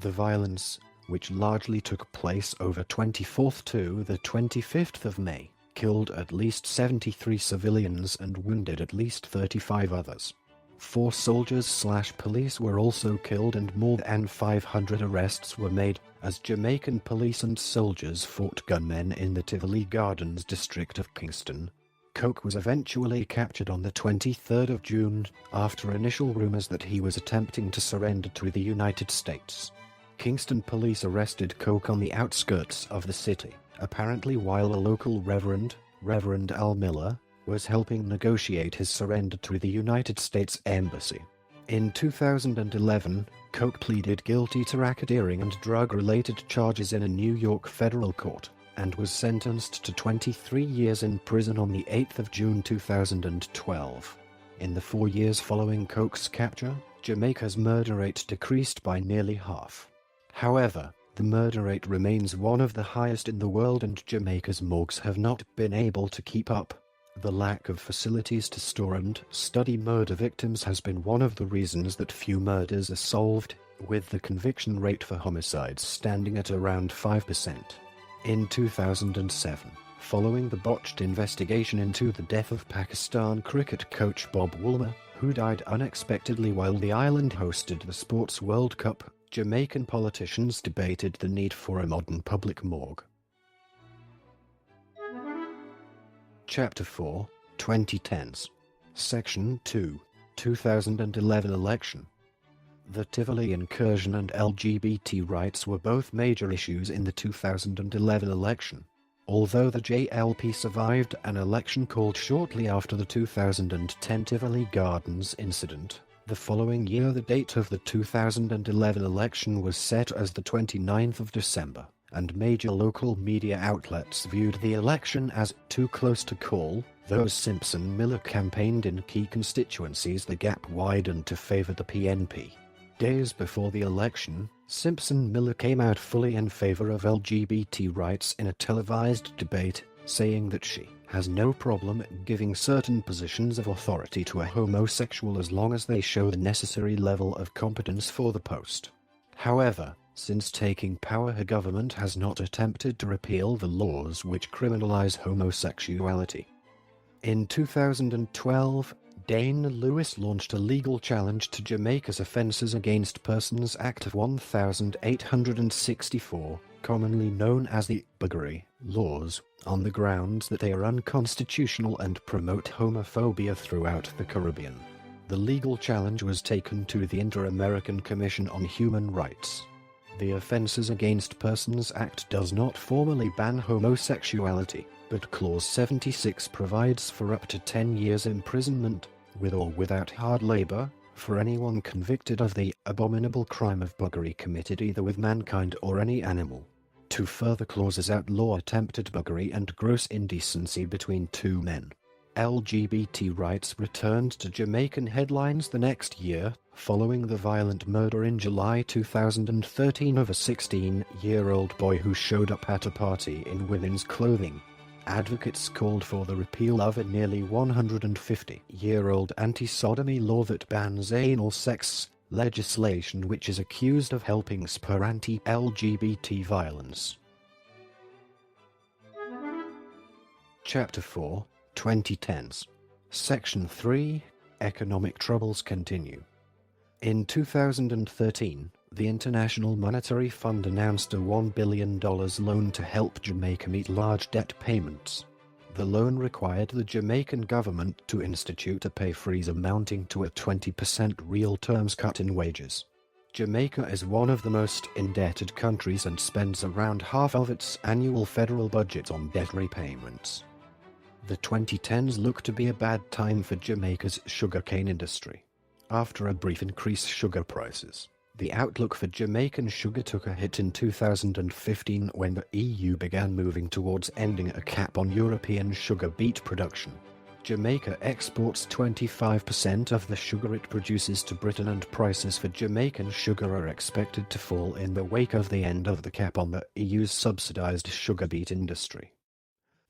A: The violence, which largely took place over 24th to the 25th of May, killed at least 73 civilians and wounded at least 35 others. 4 soldiers/police were also killed, and more than 500 arrests were made, as Jamaican police and soldiers fought gunmen in the Tivoli Gardens district of Kingston. Coke was eventually captured on the 23rd of June, after initial rumors that he was attempting to surrender to the United States. Kingston police arrested Coke on the outskirts of the city, apparently while a local Reverend Al Miller, was helping negotiate his surrender to the United States Embassy. In 2011, Koch pleaded guilty to racketeering and drug-related charges in a New York federal court, and was sentenced to 23 years in prison on the 8th of June 2012. In the 4 years following Koch's capture, Jamaica's murder rate decreased by nearly half. However, the murder rate remains one of the highest in the world, and Jamaica's morgues have not been able to keep up. The lack of facilities to store and study murder victims has been one of the reasons that few murders are solved, with the conviction rate for homicides standing at around 5%. In 2007, following the botched investigation into the death of Pakistan cricket coach Bob Woolmer, who died unexpectedly while the island hosted the Sports World Cup, Jamaican politicians debated the need for a modern public morgue. Chapter 4, 2010s. Section 2, 2011 election. The Tivoli incursion and LGBT rights were both major issues in the 2011 election. Although the JLP survived an election called shortly after the 2010 Tivoli Gardens incident, the following year the date of the 2011 election was set as the 29th of December, and major local media outlets viewed the election as too close to call. Though Simpson-Miller campaigned in key constituencies, the gap widened to favor the PNP. Days before the election, Simpson-Miller came out fully in favor of LGBT rights in a televised debate, saying that she has no problem giving certain positions of authority to a homosexual as long as they show the necessary level of competence for the post. However, since taking power, her government has not attempted to repeal the laws which criminalize homosexuality. In 2012, Dane Lewis launched a legal challenge to Jamaica's Offences Against Persons Act of 1864, commonly known as the buggery laws, on the grounds that they are unconstitutional and promote homophobia throughout the Caribbean. The legal challenge was taken to the Inter-American Commission on Human Rights. The Offences Against Persons Act does not formally ban homosexuality, but Clause 76 provides for up to 10 years imprisonment, with or without hard labor, for anyone convicted of the abominable crime of buggery committed either with mankind or any animal. Two further clauses outlaw attempted buggery and gross indecency between two men. LGBT rights returned to Jamaican headlines the next year, following the violent murder in July 2013 of a 16-year-old boy who showed up at a party in women's clothing. Advocates called for the repeal of a nearly 150-year-old anti-sodomy law that bans anal sex, legislation which is accused of helping spur anti-LGBT violence. Chapter 4, 2010s. Section 3, Economic Troubles Continue. In 2013, the International Monetary Fund announced a $1 billion loan to help Jamaica meet large debt payments. The loan required the Jamaican government to institute a pay freeze amounting to a 20% real terms cut in wages. Jamaica is one of the most indebted countries and spends around half of its annual federal budget on debt repayments. The 2010s look to be a bad time for Jamaica's sugarcane industry. After a brief increase in sugar prices, the outlook for Jamaican sugar took a hit in 2015 when the EU began moving towards ending a cap on European sugar beet production. Jamaica exports 25% of the sugar it produces to Britain, and prices for Jamaican sugar are expected to fall in the wake of the end of the cap on the EU's subsidized sugar beet industry.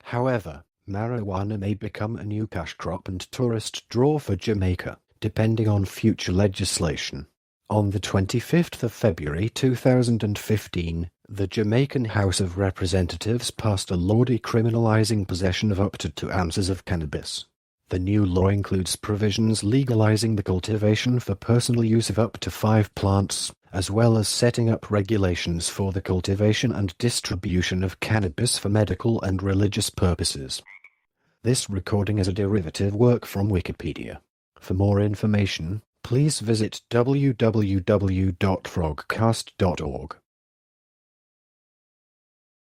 A: However, marijuana may become a new cash crop and tourist draw for Jamaica, depending on future legislation. On the 25th of February 2015, the Jamaican House of Representatives passed a law decriminalizing possession of up to 2 ounces of cannabis. The new law includes provisions legalizing the cultivation for personal use of up to 5 plants, as well as setting up regulations for the cultivation and distribution of cannabis for medical and religious purposes. This recording is a derivative work from Wikipedia. For more information, please visit www.frogcast.org.